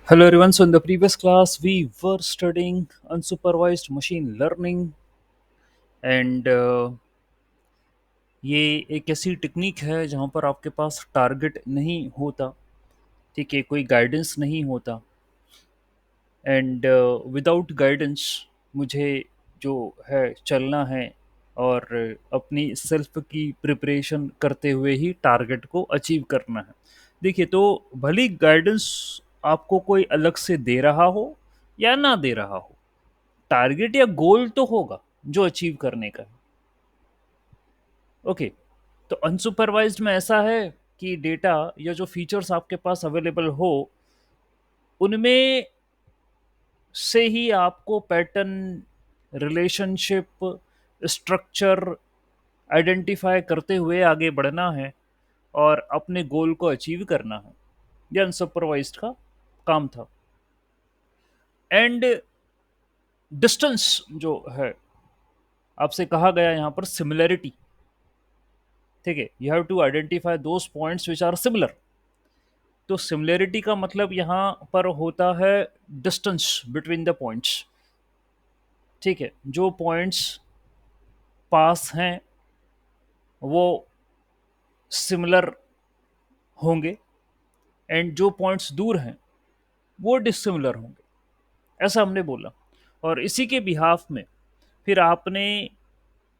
Hello everyone. So in the previous class, we were studying unsupervised machine learning, and ये एक ऐसी technique है जहाँ पर आपके पास टारगेट नहीं होता, ठीक है, कोई गाइडेंस नहीं होता, एंड विदाउट गाइडेंस मुझे जो है चलना है और अपनी सेल्फ की प्रिपरेशन करते हुए ही टारगेट को अचीव करना है। देखिए, तो भली गाइडेंस आपको कोई अलग से दे रहा हो या ना दे रहा हो, टारगेट या गोल तो होगा जो अचीव करने का है। ओके, तो अनसुपरवाइज्ड में ऐसा है कि डेटा या जो फीचर्स आपके पास अवेलेबल हो, उनमें से ही आपको पैटर्न, रिलेशनशिप, स्ट्रक्चर आइडेंटिफाई करते हुए आगे बढ़ना है और अपने गोल को अचीव करना है। यह अनसुपरवाइज्ड का काम था। एंड डिस्टेंस जो है, आपसे कहा गया यहाँ पर सिमिलैरिटी, ठीक है, you have to identify those points which are similar. तो सिमिलैरिटी का मतलब यहाँ पर होता है डिस्टेंस बिटवीन द पॉइंट्स, ठीक है, जो पॉइंट्स पास हैं वो सिमिलर होंगे, एंड जो पॉइंट्स दूर हैं वो डिसिमिलर होंगे, ऐसा हमने बोला। और इसी के बिहाफ में फिर आपने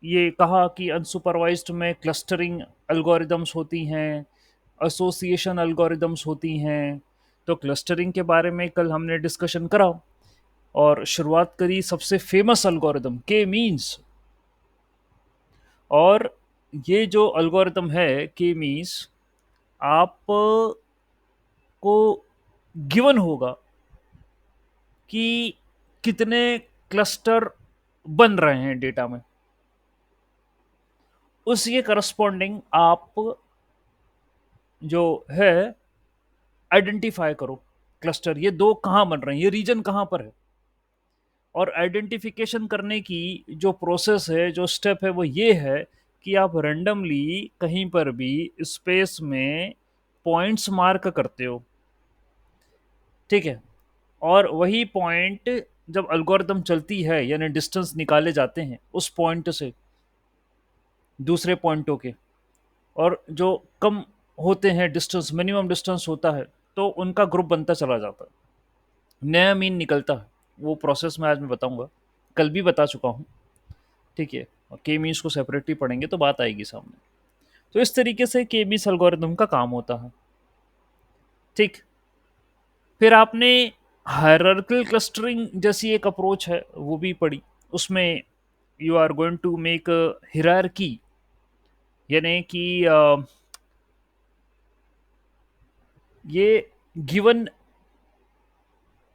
ये कहा कि अनसुपरवाइज्ड में क्लस्टरिंग एल्गोरिदम्स होती हैं, एसोसिएशन एल्गोरिदम्स होती हैं। तो क्लस्टरिंग के बारे में कल हमने डिस्कशन करा और शुरुआत करी सबसे फेमस एल्गोरिदम के मीन्स। और ये जो एल्गोरिदम है के मीन्स, आपको गिवन होगा कि कितने क्लस्टर बन रहे हैं डेटा में, उसी के करस्पॉन्डिंग आप जो है आइडेंटिफाई करो क्लस्टर, ये दो कहाँ बन रहे हैं, ये रीजन कहाँ पर है। और आइडेंटिफिकेशन करने की जो प्रोसेस है, जो स्टेप है, वो ये है कि आप रैंडमली कहीं पर भी स्पेस में पॉइंट्स मार्क करते हो, ठीक है। और वही पॉइंट जब एल्गोरिदम चलती है, यानी डिस्टेंस निकाले जाते हैं उस पॉइंट से दूसरे पॉइंटों के, और जो कम होते हैं डिस्टेंस, मिनिमम डिस्टेंस होता है, तो उनका ग्रुप बनता चला जाता है, नया मीन निकलता है। वो प्रोसेस में आज मैं बताऊंगा, कल भी बता चुका हूँ, ठीक है। और के मीन्स को सेपरेटली पढ़ेंगे तो बात आएगी सामने। तो इस तरीके से के मीन्स एल्गोरिदम का काम होता है, ठीक। फिर आपने हायरार्किकल क्लस्टरिंग जैसी एक अप्रोच है वो भी पढ़ी। उसमें you are going to make hierarchy, यानी कि ये गिवन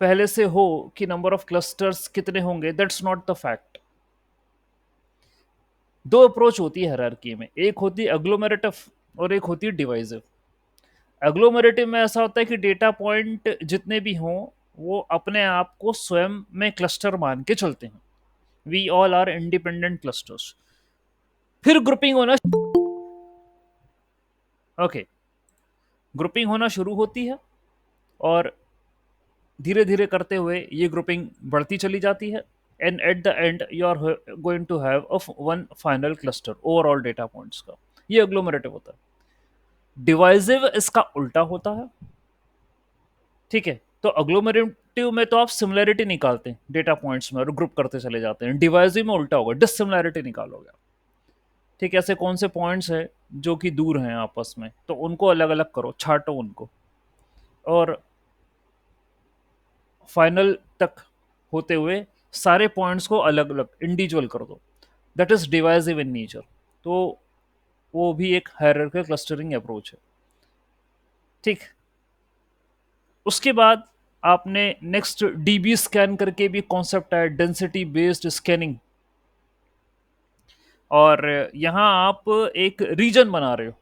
पहले से हो कि नंबर ऑफ क्लस्टर्स कितने होंगे, दैट्स नॉट द फैक्ट। दो अप्रोच होती है हायरार्की में, एक होती है एग्लोमेरेटिव और एक होती है डिवाइसिव। एग्लोमेरेटिव में ऐसा होता है कि डेटा पॉइंट जितने भी हों वो अपने आप को स्वयं में क्लस्टर मान के चलते हैं, we all are independent clusters. फिर ग्रुपिंग होना, ओके, ग्रुपिंग होना शुरू होती है और धीरे धीरे करते हुए ये ग्रुपिंग बढ़ती चली जाती है, and at the end you are going to have a one final cluster overall data points का। ये एग्लोमेरेटिव होता है। डिवाइसिव इसका उल्टा होता है, ठीक है। तो एग्लोमेरेटिव में तो आप सिमिलैरिटी निकालते हैं डेटा पॉइंट्स में और ग्रुप करते चले जाते हैं, डिवाइसिव में उल्टा होगा, डिसिमिलैरिटी निकालोगे आप, ठीक है। ऐसे कौन से पॉइंट्स हैं जो कि दूर हैं आपस में, तो उनको अलग अलग करो, छाटो उनको, और फाइनल तक होते हुए सारे पॉइंट्स को अलग अलग इंडिविजुअल कर दो, that is divisive in nature. तो वो भी एक हायरार्किकल क्लस्टरिंग अप्रोच है, ठीक। उसके बाद आपने नेक्स्ट डीबी स्कैन करके भी कॉन्सेप्ट है, डेंसिटी बेस्ड स्कैनिंग। और यहाँ आप एक रीजन बना रहे हो,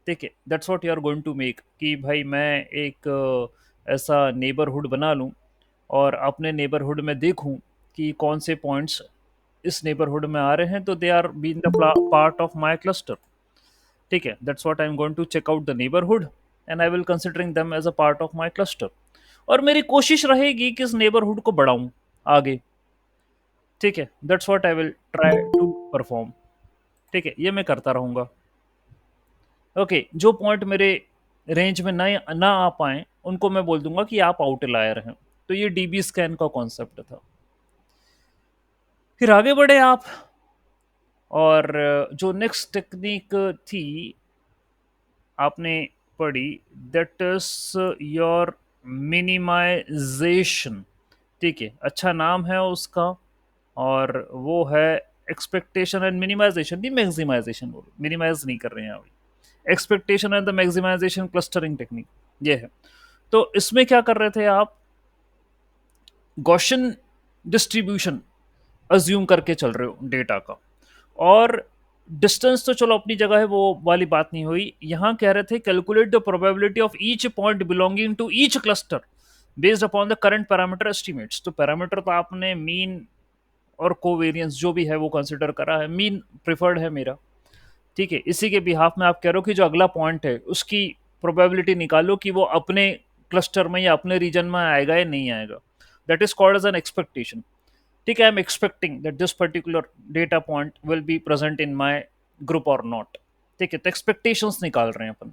ठीक है, that's what you are going to make, कि भाई मैं एक ऐसा नेबरहुड बना लूँ और अपने नेबरहुड में देखूँ कि कौन से पॉइंट्स इस नेबरहुड में आ रहे हैं, तो they are being the part of my cluster, ठीक है। That's what I am going to check out the neighbourhood and I will considering them as a part of my cluster. और मेरी कोशिश रहेगी कि इस नेबरहुड को बढ़ाऊं आगे। ठीक है, that's what I will try to perform. ठीक है, ये मैं करता रहूंगा। ओके, जो पॉइंट मेरे रेंज में ना ना आ पाए उनको मैं बोल दूंगा कि आप आउटलायर हैं। तो ये डीबी स्कैन का कॉन्सेप्ट था। फिर आगे बढ़े आप, और जो नेक्स्ट टेक्निक थी आपने पढ़ी, दैट इज योर मिनिमाइजेशन। ठीक है, अच्छा नाम है उसका, और वो है एक्सपेक्टेशन एंड मिनिमाइजेशन, नहीं मैक्सिमाइजेशन, बोलो मिनिमाइज नहीं कर रहे हैं अभी। Expectation and the maximisation clustering technique, ये है। तो इसमें क्या कर रहे थे आप, गॉसियन डिस्ट्रीब्यूशन अज्यूम करके चल रहे हो डेटा का, और डिस्टेंस तो चलो अपनी जगह है, वो वाली बात नहीं हुई। यहां कह रहे थे calculate the probability of each point belonging to each cluster based upon the current parameter estimates. तो पैरामीटर तो आपने मीन और कोवेरियंस जो भी है वो कंसिडर करा है, मीन प्रिफर्ड है मेरा। ठीक है, इसी के बिहाफ में आप कह रहे हो कि जो अगला पॉइंट है उसकी प्रोबेबिलिटी निकालो कि वो अपने क्लस्टर में या अपने रीजन में आएगा या नहीं आएगा। That is called as an expectation. ठीक है, I am expecting that this particular data point will be present in my group और नॉट। ठीक है, तो एक्सपेक्टेशंस निकाल रहे हैं अपन।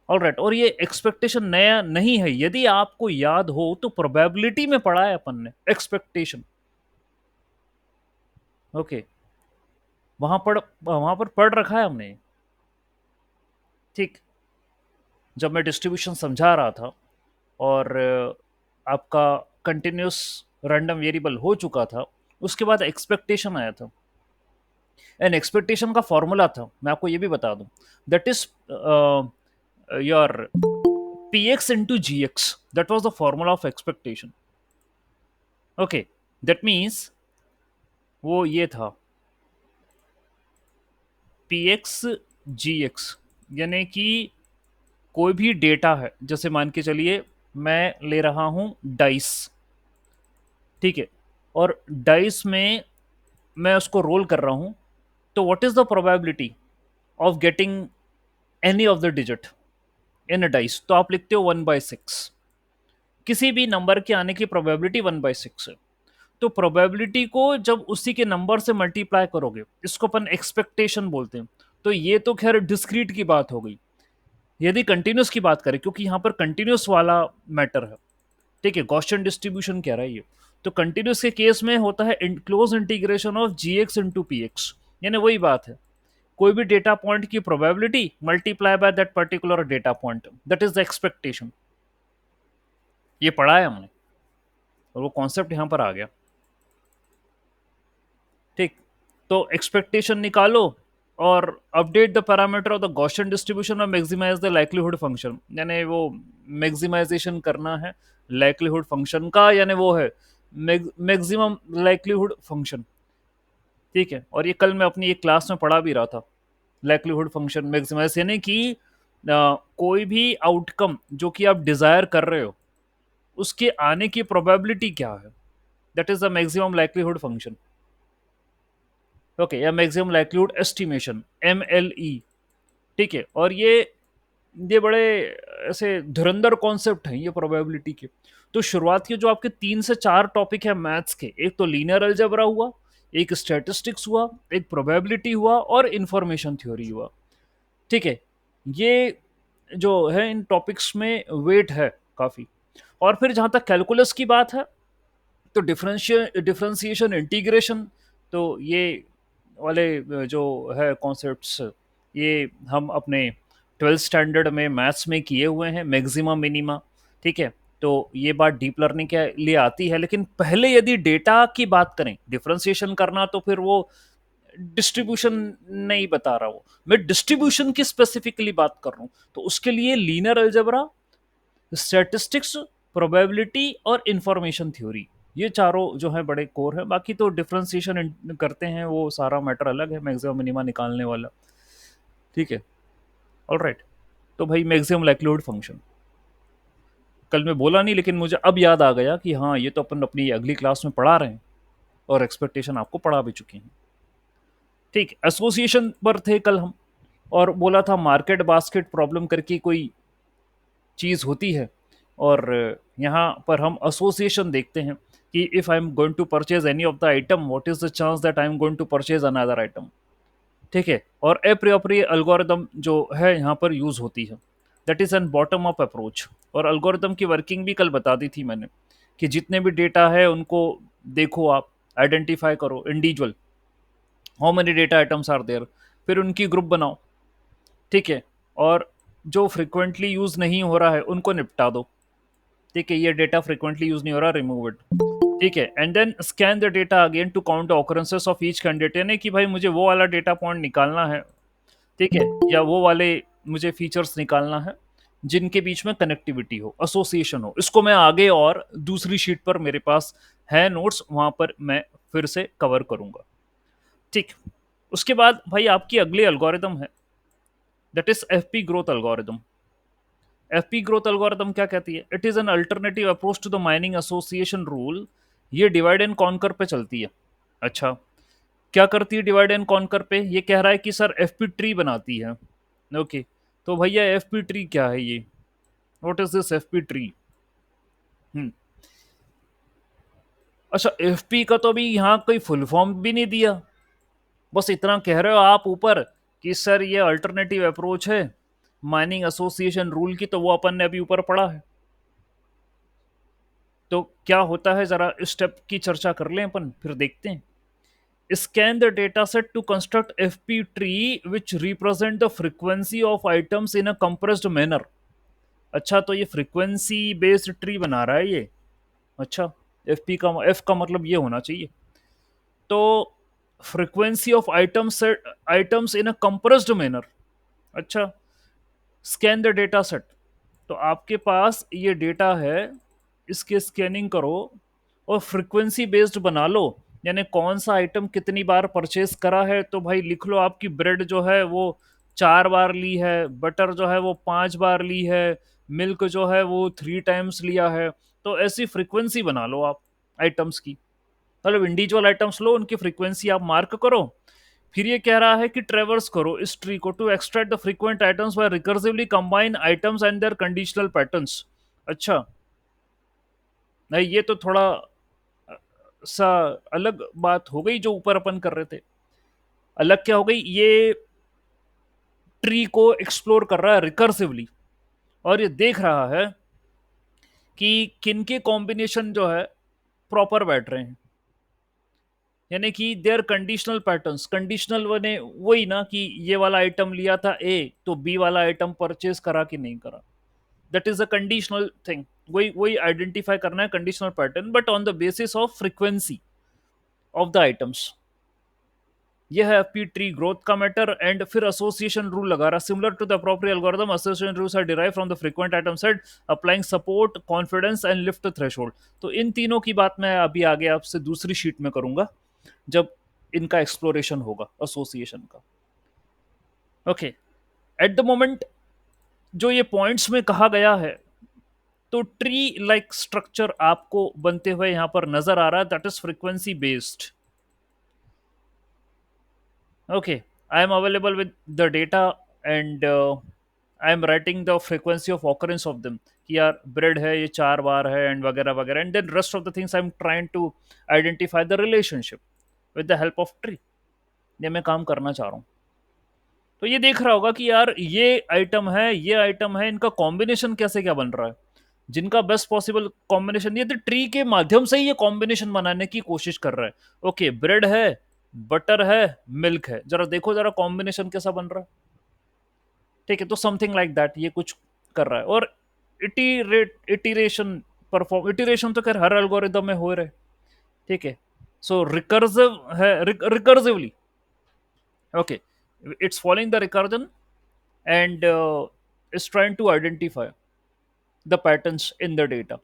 ऑल राइट, और ये एक्सपेक्टेशन नया नहीं है, यदि आपको याद हो तो प्रोबेबिलिटी में पढ़ा है अपन ने एक्सपेक्टेशन। ओके, वहां पर पढ़ रखा है हमने। ठीक, जब मैं डिस्ट्रीब्यूशन समझा रहा था और आपका कंटिन्यूस रैंडम वेरिएबल हो चुका था, उसके बाद एक्सपेक्टेशन आया था। एंड एक्सपेक्टेशन का फॉर्मूला था, मैं आपको ये भी बता दूं, that is your P X into G X, that was the formula of expectation. Okay, that means वो ये था पी एक्स जी एक्स, यानी कि कोई भी डेटा है, जैसे मान के चलिए मैं ले रहा हूं डाइस। ठीक है, और डाइस में मैं उसको रोल कर रहा हूं, तो what is the probability of getting any of the digit in a dice? तो आप लिखते हो 1/6। किसी भी नंबर के आने की प्रोबेबिलिटी 1/6 है। तो प्रोबेबिलिटी को जब उसी के नंबर से मल्टीप्लाई करोगे, इसको अपन एक्सपेक्टेशन बोलते हैं। तो ये तो खैर डिस्क्रीट की बात हो गई। यदि कंटिन्यूस की बात करें, क्योंकि यहां पर कंटिन्यूस वाला मैटर है। ठीक है, गॉसियन डिस्ट्रीब्यूशन कह रहा है ये। तो कंटिन्यूस के केस में होता है close integration of G X into P X, यानी वही बात है, कोई भी डेटा पॉइंट की probability multiply by that particular data point, that is the expectation. ये पढ़ा है हमने, और वो कॉन्सेप्ट यहां पर आ गया। ठीक, तो एक्सपेक्टेशन निकालो और update the parameter of the Gaussian distribution और मैक्सिमाइज द लाइक्लीहुड फंक्शन, यानी वो मैक्सिमाइजेशन करना है लाइक्लीहुड फंक्शन का, यानी वो है मैक्सिमम लाइक्लीहुड फंक्शन। ठीक है, और ये कल मैं अपनी एक क्लास में पढ़ा भी रहा था, लाइक्लीहुड फंक्शन मैक्सिमाइज, यानी कि कोई भी आउटकम जो कि आप डिजायर कर रहे हो उसके आने की प्रोबेबिलिटी क्या है, that is the maximum likelihood function. Okay, या मैक्सिमम लाइक्लीहुड एस्टिमेशन, MLE। ठीक है, और ये बड़े ऐसे धुरंधर कॉन्सेप्ट हैं ये प्रोबेबिलिटी के। तो शुरुआत के जो आपके 3 से 4 टॉपिक है मैथ्स के, एक तो लीनियर अलजेब्रा हुआ, एक स्टैटिस्टिक्स हुआ, एक प्रोबेबिलिटी हुआ, और इंफॉर्मेशन थ्योरी हुआ। ठीक है, ये जो है इन टॉपिक्स में वेट है काफी। और फिर जहां तक कैलकुलस की बात है, तो डिफरेंशिएशन इंटीग्रेशन, तो ये वाले जो है कॉन्सेप्ट्स, ये हम अपने 12th स्टैंडर्ड में मैथ्स में किए हुए हैं, मैक्सिमा मिनिमा। ठीक है, तो ये बात डीप लर्निंग के लिए आती है, लेकिन पहले यदि डेटा की बात करें डिफरेंशिएशन करना, तो फिर वो डिस्ट्रीब्यूशन नहीं बता रहा, वो मैं डिस्ट्रीब्यूशन की स्पेसिफिकली बात कर रहा हूँ। तो उसके लिए लीनियर अलजेब्रा, स्टैटिस्टिक्स, प्रोबेबिलिटी और इंफॉर्मेशन थ्योरी, ये चारों जो है बड़े कोर है। बाकी तो डिफरेंशिएशन करते हैं, वो सारा मैटर अलग है, मैक्सिमम मिनिमा निकालने वाला। ठीक है, ऑल राइट। तो भाई मैक्सिमम लाइक्लीहुड फंक्शन कल मैं बोला नहीं, लेकिन मुझे अब याद आ गया कि हाँ, ये तो अपन अपनी अगली क्लास में पढ़ा रहे हैं, और एक्सपेक्टेशन आपको पढ़ा भी चुके हैं। ठीक, एसोसिएशन पर थे कल हम, और बोला था मार्केट बास्केट प्रॉब्लम करके कोई चीज होती है, और यहाँ पर हम एसोसिएशन देखते हैं कि if I am going to purchase any of the item, what is the chance that I am going to purchase another item. ठीक है, और ए प्रियोरी एल्गोरिदम जो है यहाँ पर यूज होती है, that is an bottom up approach. और एल्गोरिदम की वर्किंग भी कल बता दी थी मैंने कि जितने भी डेटा है उनको देखो, आप आइडेंटिफाई करो individual, how many data items are there, फिर उनकी ग्रुप बनाओ। ठीक है, और जो फ्रिक्वेंटली यूज नहीं हो रहा है उनको निपटा दो। ठीक है, ये डेटा फ्रिक्वेंटली यूज नहीं हो रहा, रिमूव इट। ठीक है, and then scan the data again to count the occurrences of each candidate, यानी कि भाई मुझे वो वाला डेटा पॉइंट निकालना है। ठीक है, या वो वाले मुझे फीचर्स निकालना है जिनके बीच में कनेक्टिविटी हो, एसोसिएशन हो। इसको मैं आगे और दूसरी शीट पर मेरे पास है नोट्स, वहां पर मैं फिर से कवर करूंगा। ठीक, उसके बाद भाई आपकी अगली एल्गोरिदम है, that is FP growth algorithm. FP growth algorithm क्या कहती है? It is an alternative approach to the mining association rule. ये डिवाइड एंड कॉन्कर पे चलती है। अच्छा, क्या करती है डिवाइड एंड कॉन्कर पे? ये कह रहा है कि सर एफपी ट्री बनाती है। ओके, तो भैया एफपी ट्री क्या है ये? What is this FP tree? Hmm, अच्छा, एफपी का तो अभी यहाँ कोई फुल फॉर्म भी नहीं दिया, बस इतना कह रहे हो आप ऊपर कि सर ये अल्टरनेटिव अप्रोच है माइनिंग एसोसिएशन रूल की, तो वो अपन ने अभी ऊपर पढ़ा है। तो क्या होता है, जरा इस स्टेप की चर्चा कर लें अपन, फिर देखते हैं। Scan the dataset to construct FP tree which represent the frequency of items in a compressed manner। अच्छा, तो ये फ्रीक्वेंसी बेस्ड ट्री बना रहा है ये। अच्छा, एफ का मतलब ये होना चाहिए। तो frequency of items in a compressed manner. अच्छा, स्कैन द डेटा सेट, तो आपके पास ये डेटा है, इसके स्कैनिंग करो और फ्रीक्वेंसी बेस्ड बना लो, यानी कौन सा आइटम कितनी बार परचेज करा है। तो भाई लिख लो, आपकी ब्रेड जो है वो 4 बार ली है, बटर जो है वो 5 बार ली है, मिल्क जो है वो 3 टाइम्स लिया है। तो ऐसी फ्रीक्वेंसी बना लो आप आइटम्स की, मतलब इंडिविजुअल आइटम्स लो, उनकी फ्रीक्वेंसी आप मार्क करो। फिर ये कह रहा है कि ट्रेवर्स करो इस ट्री को to extract the frequent items by recursively combine items and their conditional patterns. अच्छा, नहीं ये तो थोड़ा सा अलग बात हो गई जो ऊपर अपन कर रहे थे। अलग क्या हो गई, ये ट्री को एक्सप्लोर कर रहा है रिकर्सिवली, और ये देख रहा है कि किनके कॉम्बिनेशन जो है प्रॉपर बैठ रहे हैं, यानी कि देयर कंडीशनल पैटर्न्स। कंडीशनल बने वही ना कि ये वाला आइटम लिया था ए, तो बी वाला आइटम परचेज करा कि नहीं करा। That is a conditional thing, वही वही आइडेंटिफाई करना है conditional pattern, but on the basis of frequency of the items. ये है पी ट्री ग्रोथ का मैटर। एंड फिर एसोसिएशन रूल लगा रहा, similar to the appropriate algorithm association rules are derive from the frequent item set applying support confidence and lift threshold. तो इन तीनों की बात मैं अभी आगे आपसे दूसरी शीट में करूंगा जब इनका एक्सप्लोरेशन होगा एसोसिएशन का। ओके, एट द मोमेंट जो ये पॉइंट्स में कहा गया है, तो ट्री लाइक स्ट्रक्चर आपको बनते हुए यहां पर नजर आ रहा है, that is frequency based. Okay, I am available with the data and I am writing the frequency of occurrence of them, कि यार ब्रेड है ये 4 बार है एंड वगैरह वगैरह, and then rest of the things I am trying to identify the relationship with the help of tree. ये मैं काम करना चाह रहा हूँ। तो ये देख रहा होगा कि यार ये आइटम है, ये आइटम है, इनका कॉम्बिनेशन कैसे क्या बन रहा है, जिनका बेस्ट पॉसिबल कॉम्बिनेशन, ये तो ट्री के माध्यम से ही ये कॉम्बिनेशन बनाने की कोशिश कर रहा है। ओके, ब्रेड है, बटर है, मिल्क है, जरा देखो जरा कॉम्बिनेशन कैसा बन रहा है। ठीक है, तो समथिंग लाइक दैट ये कुछ कर रहा है। और इटीरेशन परफॉर्म, इटीरेशन तो खैर हर एल्गोरिदम में हो रहे। ठीक है, सो रिकर्सिव है, recursively. Okay, it's following the recursion and is trying to identify the patterns in the data।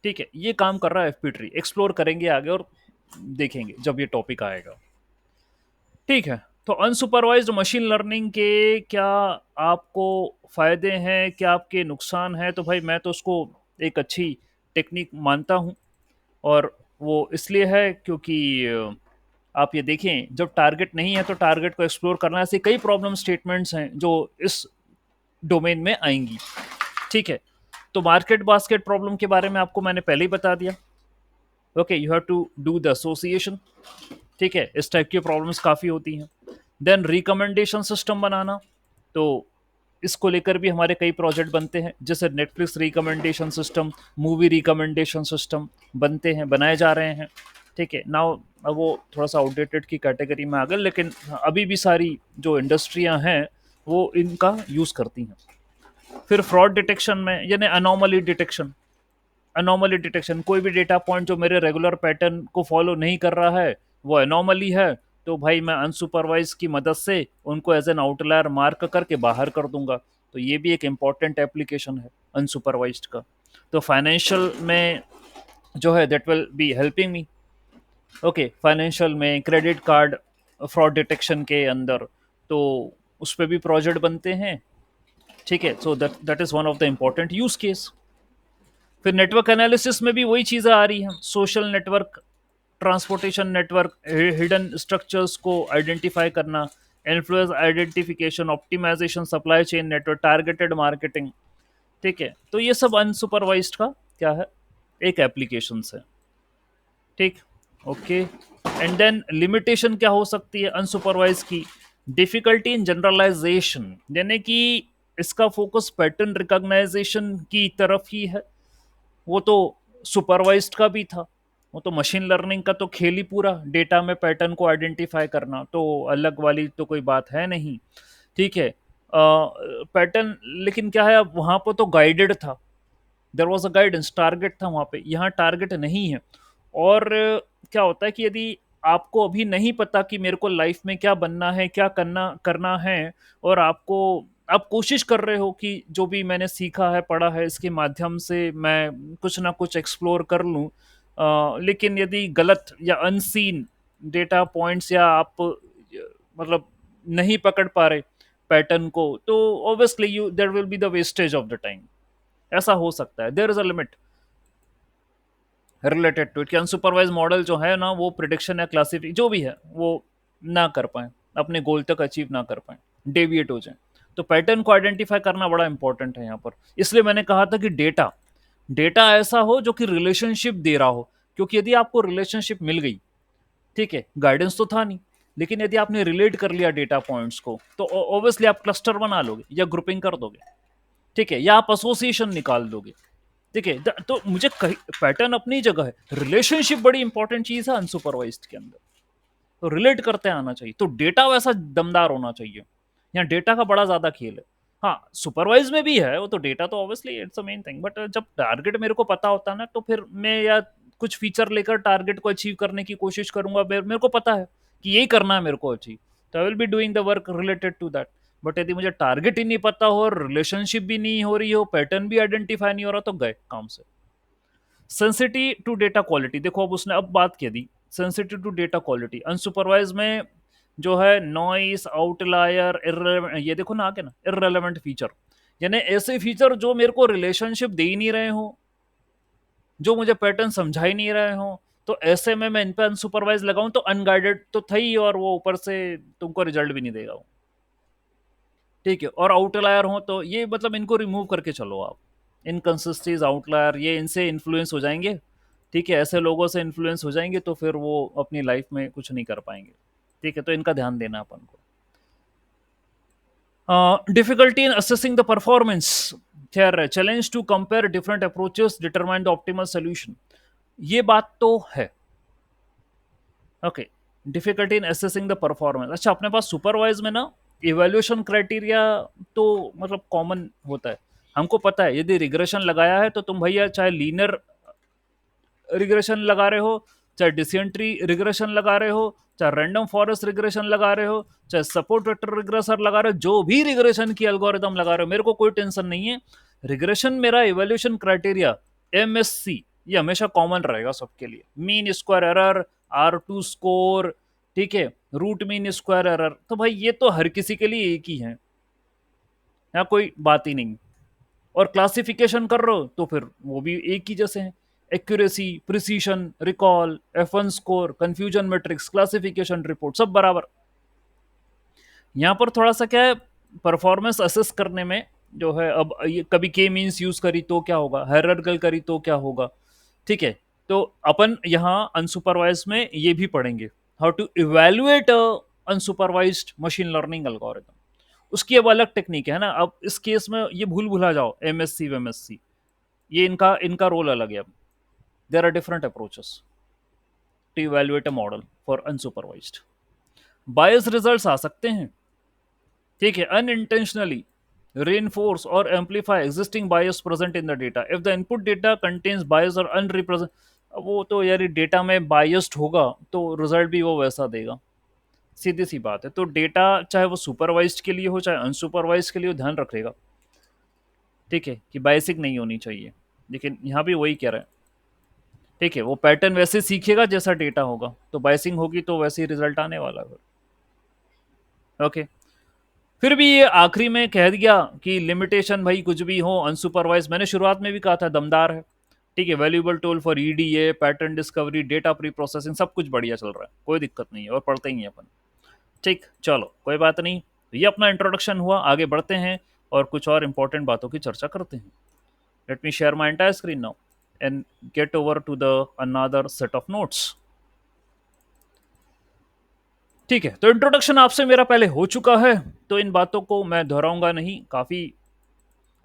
ठीक है, ये काम कर रहा है एफपी ट्री, एक्सप्लोर करेंगे आगे और देखेंगे जब ये टॉपिक आएगा। ठीक है, तो अनसुपरवाइज्ड मशीन लर्निंग के क्या आपको फायदे हैं, क्या आपके नुकसान हैं? तो भाई मैं तो उसको एक अच्छी टेक्निक मानता हूँ, और वो इसलिए है क्योंकि आप ये देखें, जब टारगेट नहीं है तो टारगेट को एक्सप्लोर करना, ऐसे कई प्रॉब्लम स्टेटमेंट्स हैं जो इस डोमेन में आएंगी। ठीक है, तो मार्केट बास्केट प्रॉब्लम के बारे में आपको मैंने पहले ही बता दिया। Okay, you have to do the association. ठीक है, इस टाइप की प्रॉब्लम्स काफ़ी होती हैं। देन रिकमेंडेशन सिस्टम बनाना, तो इसको लेकर भी हमारे कई प्रोजेक्ट बनते हैं, जैसे Netflix recommendation system, movie recommendation system बनते हैं, बनाए जा रहे हैं। ठीक है, नाउ अब वो थोड़ा सा आउटडेटेड की कैटेगरी में आ गए, लेकिन अभी भी सारी जो इंडस्ट्रियां हैं वो इनका यूज़ करती हैं। फिर फ्रॉड डिटेक्शन में, यानी अनोमली डिटेक्शन। अनोमली डिटेक्शन, कोई भी डेटा पॉइंट जो मेरे रेगुलर पैटर्न को फॉलो नहीं कर रहा है, वो अनोमली है, तो भाई मैं अनसुपरवाइज की मदद से उनको एज एन आउटलायर मार्क करके बाहर कर दूंगा। तो ये भी एक इम्पॉर्टेंट एप्लीकेशन है अनसुपरवाइज्ड का। तो फाइनेंशियल में जो है that will be helping me. Okay, financial में क्रेडिट कार्ड फ्रॉड डिटेक्शन के अंदर, तो उस पर भी प्रोजेक्ट बनते हैं। ठीक है, so that that is one of the important use case. फिर नेटवर्क एनालिसिस में भी वही चीज़ें आ रही हैं, social network, transportation network, hidden structures को आइडेंटिफाई करना, influence identification, optimisation, supply chain network, targeted marketing. ठीक है, तो ये सब अनसुपरवाइज्ड का क्या है, एक एप्लीकेशन है। ठीक, ओके। एंड देन लिमिटेशन क्या हो सकती है अनसुपरवाइज की, डिफिकल्टी इन जनरलाइजेशन, यानी कि इसका फोकस पैटर्न रिकॉग्नाइजेशन की तरफ ही है। वो तो सुपरवाइज्ड का भी था, वो तो मशीन लर्निंग का तो खेल ही पूरा डेटा में पैटर्न को आइडेंटिफाई करना, तो अलग वाली तो कोई बात है नहीं। ठीक है, पैटर्न, लेकिन क्या है, अब वहां पर तो गाइडेड था, there was a guidance, target था वहां पे, यहाँ टारगेट नहीं है। और क्या होता है कि यदि आपको अभी नहीं पता कि मेरे को लाइफ में क्या बनना है, क्या करना करना है, और आप कोशिश कर रहे हो कि जो भी मैंने सीखा है, पढ़ा है, इसके माध्यम से मैं कुछ ना कुछ एक्सप्लोर कर लूं, लेकिन यदि गलत या अनसीन डेटा पॉइंट्स, या आप मतलब नहीं पकड़ पा रहे पैटर्न को, तो obviously you there will be the wastage of the time. ऐसा हो सकता है, there is a limit related to it, कि अनसुपरवाइज मॉडल जो है ना, वो प्रिडिक्शन या क्लासिफिक जो भी है वो ना कर पाए, अपने गोल तक अचीव ना कर पाए, डेविएट हो जाए। तो पैटर्न को आइडेंटिफाई करना बड़ा इंपॉर्टेंट है यहाँ पर। इसलिए मैंने कहा था कि डेटा डेटा ऐसा हो जो कि रिलेशनशिप दे रहा हो, क्योंकि यदि आपको रिलेशनशिप मिल गई, ठीक है, गाइडेंस तो था नहीं, लेकिन यदि आपने रिलेट कर लिया डेटा पॉइंट्स को, तो ऑब्वियसली आप क्लस्टर बना लोगे या ग्रुपिंग कर दोगे। ठीक है, या आप एसोसिएशन निकाल दोगे। ठीक है, तो मुझे पैटर्न अपनी जगह है, रिलेशनशिप बड़ी इंपॉर्टेंट चीज है अनसुपरवाइज्ड के अंदर, तो रिलेट करते आना चाहिए, तो डेटा वैसा दमदार होना चाहिए। यहाँ डेटा का बड़ा ज्यादा खेल है। हाँ, सुपरवाइज में भी है वो, तो डेटा तो obviously it's a main thing, but जब टारगेट मेरे को पता होता है ना, तो फिर मैं या कुछ फीचर लेकर टारगेट को अचीव करने की कोशिश करूंगा, मेरे को पता है कि यही करना है मेरे को अचीव, तो I will be doing the work related to that. But यदि मुझे टारगेट ही नहीं पता हो, और रिलेशनशिप भी नहीं हो रही हो, पैटर्न भी आइडेंटिफाई नहीं हो रहा, तो गए काम से। सेंसिटिव टू डेटा क्वालिटी, देखो अब उसने अब बात कह दी, sensitive to data quality unsupervised में जो है, नॉइस, आउटलायर, इर्रेलेवेंट, ये देखो ना आगे ना, इर्रेलेवेंट फीचर, यानी ऐसे फीचर जो मेरे को रिलेशनशिप दे ही नहीं रहे हो, जो मुझे पैटर्न समझा ही नहीं रहे हो, तो ऐसे में मैं इन पर अनसुपरवाइज लगाऊं तो अनगाइडेड तो था ही, और वो ऊपर से तुमको रिजल्ट भी नहीं देगा वो। ठीक है, और आउटलायर हो तो ये मतलब इनको रिमूव करके चलो आप, इनकंसिस्टेंसीज, आउटलायर, ये इनसे इन्फ्लुएंस हो जाएंगे। ठीक है, ऐसे लोगों से इन्फ्लुएंस हो जाएंगे, तो फिर वो अपनी लाइफ में कुछ नहीं कर पाएंगे। ठीक है, तो इनका ध्यान देना अपन को। Difficulty in assessing the performance, खैर challenge to compare different approaches determine the optimal solution, ये बात तो है। Okay, difficulty in assessing the performance, अच्छा अपने पास सुपरवाइज में ना इवेल्यूशन क्राइटेरिया तो मतलब कॉमन होता है, हमको पता है यदि रिग्रेशन लगाया है तो तुम भैया चाहे लीनियर रिग्रेशन लगा रहे हो, चाहे डिसेंट्री रिग्रेशन लगा रहे हो, चाहे रैंडम फॉरेस्ट रिग्रेशन लगा रहे हो, चाहे सपोर्ट वेक्टर रिग्रेसर लगा रहे हो, जो भी रिग्रेशन की एल्गोरिदम लगा रहे हो, मेरे को कोई टेंशन नहीं है। रिग्रेशन मेरा इवेल्यूशन क्राइटेरिया MSC, ये हमेशा कॉमन रहेगा सबके लिए, mean square error, R2 score, ठीक है, रूट मीन स्क्वायर एरर, तो भाई ये तो हर किसी के लिए एक ही है, यहाँ कोई बात ही नहीं। और क्लासिफिकेशन कर रहे हो तो फिर वो भी एक ही जैसे हैं, accuracy, precision, recall, F1 score, confusion matrix, classification report, सब बराबर। यहाँ पर थोड़ा सा क्या है, परफॉर्मेंस असेस करने में जो है, अब ये कभी के मीन्स यूज करी तो क्या होगा, हायरार्किकल करी तो क्या होगा, ठीक है। तो अपन यहाँ अनसुपरवाइज में ये भी पढ़ेंगे, how to evaluate unsupervised machine learning algorithm. उसकी अब अलग टेक्निक है ना। अब इस केस में ये भूल भुला जाओ एमएससी वेमएससी, ये इनका इनका रोल अलग है। अब there are different approaches to evaluate a model for unsupervised. Bias results आ सकते हैं, ठीक है, unintentionally reinforce or amplify existing bias present in the data if the input data contains bias or unrepresent। वो तो यार डेटा में biased होगा तो रिजल्ट भी वो वैसा देगा, सीधी सी बात है। तो डेटा चाहे वो सुपरवाइज्ड के लिए हो चाहे अनसुपरवाइज्ड के लिए हो, ध्यान रखेगा, ठीक है, कि बायसिंग नहीं होनी चाहिए। लेकिन यहाँ भी वही कह रहे हैं, ठीक है, वो पैटर्न वैसे सीखेगा जैसा डेटा होगा, तो बायसिंग होगी तो वैसे ही रिजल्ट आने वाला है। ओके, फिर भी ये आखिरी में कह दिया कि लिमिटेशन भाई कुछ भी हो, अनसुपरवाइज मैंने शुरुआत में भी कहा था दमदार है, ठीक है, valuable tool for EDA, pattern discovery, data pre processing, सब कुछ बढ़िया चल रहा है, कोई दिक्कत नहीं है, और पढ़ते ही हैं अपन। ठीक, चलो कोई बात नहीं। तो ये अपना इंट्रोडक्शन हुआ, आगे बढ़ते हैं और कुछ और इंपॉर्टेंट बातों की चर्चा करते हैं। Let me share my entire screen now and get over to the another set of notes. ठीक है, तो इंट्रोडक्शन आपसे मेरा पहले हो चुका है, तो इन बातों को मैं दोहराऊंगा नहीं, काफी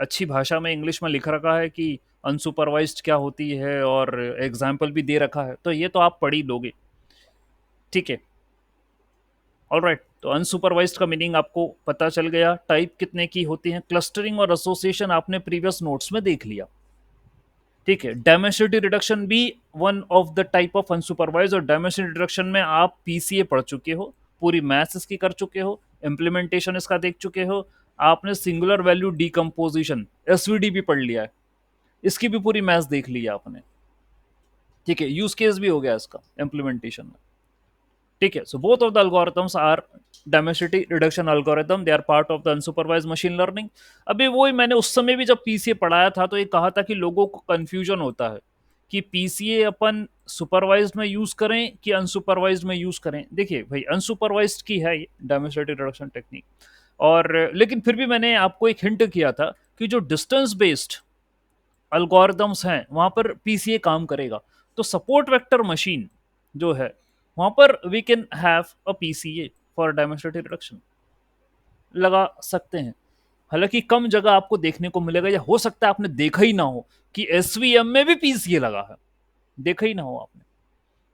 अच्छी भाषा में इंग्लिश में लिख रखा है कि अनसुपरवाइज्ड क्या होती है और एग्जाम्पल भी दे रखा है, तो ये तो आप पढ़ ही लोगे, ठीक है। ऑलराइट, तो अनसुपरवाइज्ड का मीनिंग आपको पता चल गया, टाइप कितने की होती है, क्लस्टरिंग और एसोसिएशन आपने प्रीवियस नोट्स में देख लिया, ठीक है। डायमेंसिटी रिडक्शन भी one of the type of unsupervised, और डायमेंसिटी रिडक्शन में आप पीसीए पढ़ चुके हो, पूरी मैथ्स इसकी कर चुके हो, इंप्लीमेंटेशन इसका देख चुके हो, आपने सिंगुलर वैल्यू डिकम्पोजिशन एसवीडी भी पढ़ लिया है, इसकी भी पूरी मैथ्स देख ली है आपने, ठीक है। यूज केस भी हो गया इसका इम्प्लीमेंटेशन में, ठीक है। So both of the algorithms are dimensionality reduction algorithm, they are part of the unsupervised machine learning. अभी वही मैंने उस समय भी जब पीसीए पढ़ाया था तो ये कहा था कि लोगों को कंफ्यूजन होता है कि पीसीए अपन सुपरवाइज्ड में यूज करें कि अनसुपरवाइज्ड में यूज करें। देखिए भाई, अनसुपरवाइज्ड की है ये डायमेंसिटी रिडक्शन टेक्निक, और लेकिन फिर भी मैंने आपको एक हिंट किया था कि जो डिस्टेंस बेस्ड अल्गोरिदम्स हैं वहां पर पीसीए काम करेगा। तो सपोर्ट वेक्टर मशीन जो है वहां पर we can have a PCA for dimensionality reduction, लगा सकते हैं। हालांकि कम जगह आपको देखने को मिलेगा, या हो सकता है आपने देखा ही ना हो कि एसवीएम में भी पीसीए लगा है, देखा ही ना हो आपने,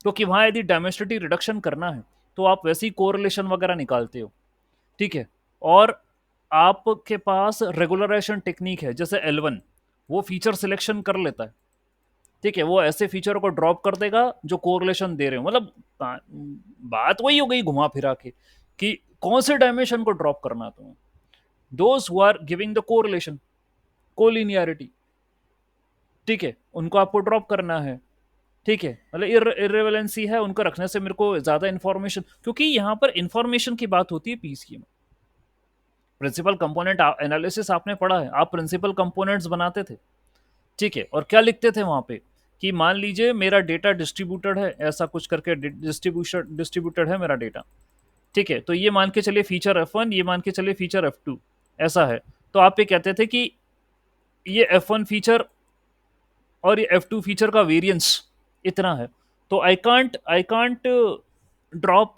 क्योंकि वहां यदि डायमेंसिटी रिडक्शन करना है तो आप वैसे ही कोरिलेशन वगैरह निकालते हो, ठीक है। और आपके पास रेगुलराइजेशन टेक्निक है, जैसे एल1, वो फीचर सिलेक्शन कर लेता है, ठीक है, वो ऐसे फीचर को ड्रॉप कर देगा जो कोरिलेशन दे रहे हो। मतलब बात वही हो गई घुमा फिरा के कि कौन से डायमेंशन को ड्रॉप करना है तुम्हें, those who are giving the correlation, collinearity, ठीक है, उनको आपको ड्रॉप करना है, ठीक है। मतलब इरेलेवेंसी है उनको रखने से, मेरे को ज्यादा इंफॉर्मेशन, क्योंकि यहां पर इंफॉर्मेशन की बात होती है पीसीए में। प्रिंसिपल कंपोनेंट एनालिसिस आपने पढ़ा है, आप प्रिंसिपल कंपोनेंट्स बनाते थे, ठीक है, और क्या लिखते थे वहां पे कि मान लीजिए मेरा डेटा डिस्ट्रीब्यूटेड है, ऐसा कुछ करके डिस्ट्रीब्यूशन डिस्ट्रीब्यूटेड है मेरा डेटा, ठीक है। तो ये मान के चलिए फीचर F1, ये मान के चलिए फीचर F2, ऐसा है। तो आप ये कहते थे कि ये F1 फीचर और ये F2 फीचर का वेरिएंस इतना है, तो I can't drop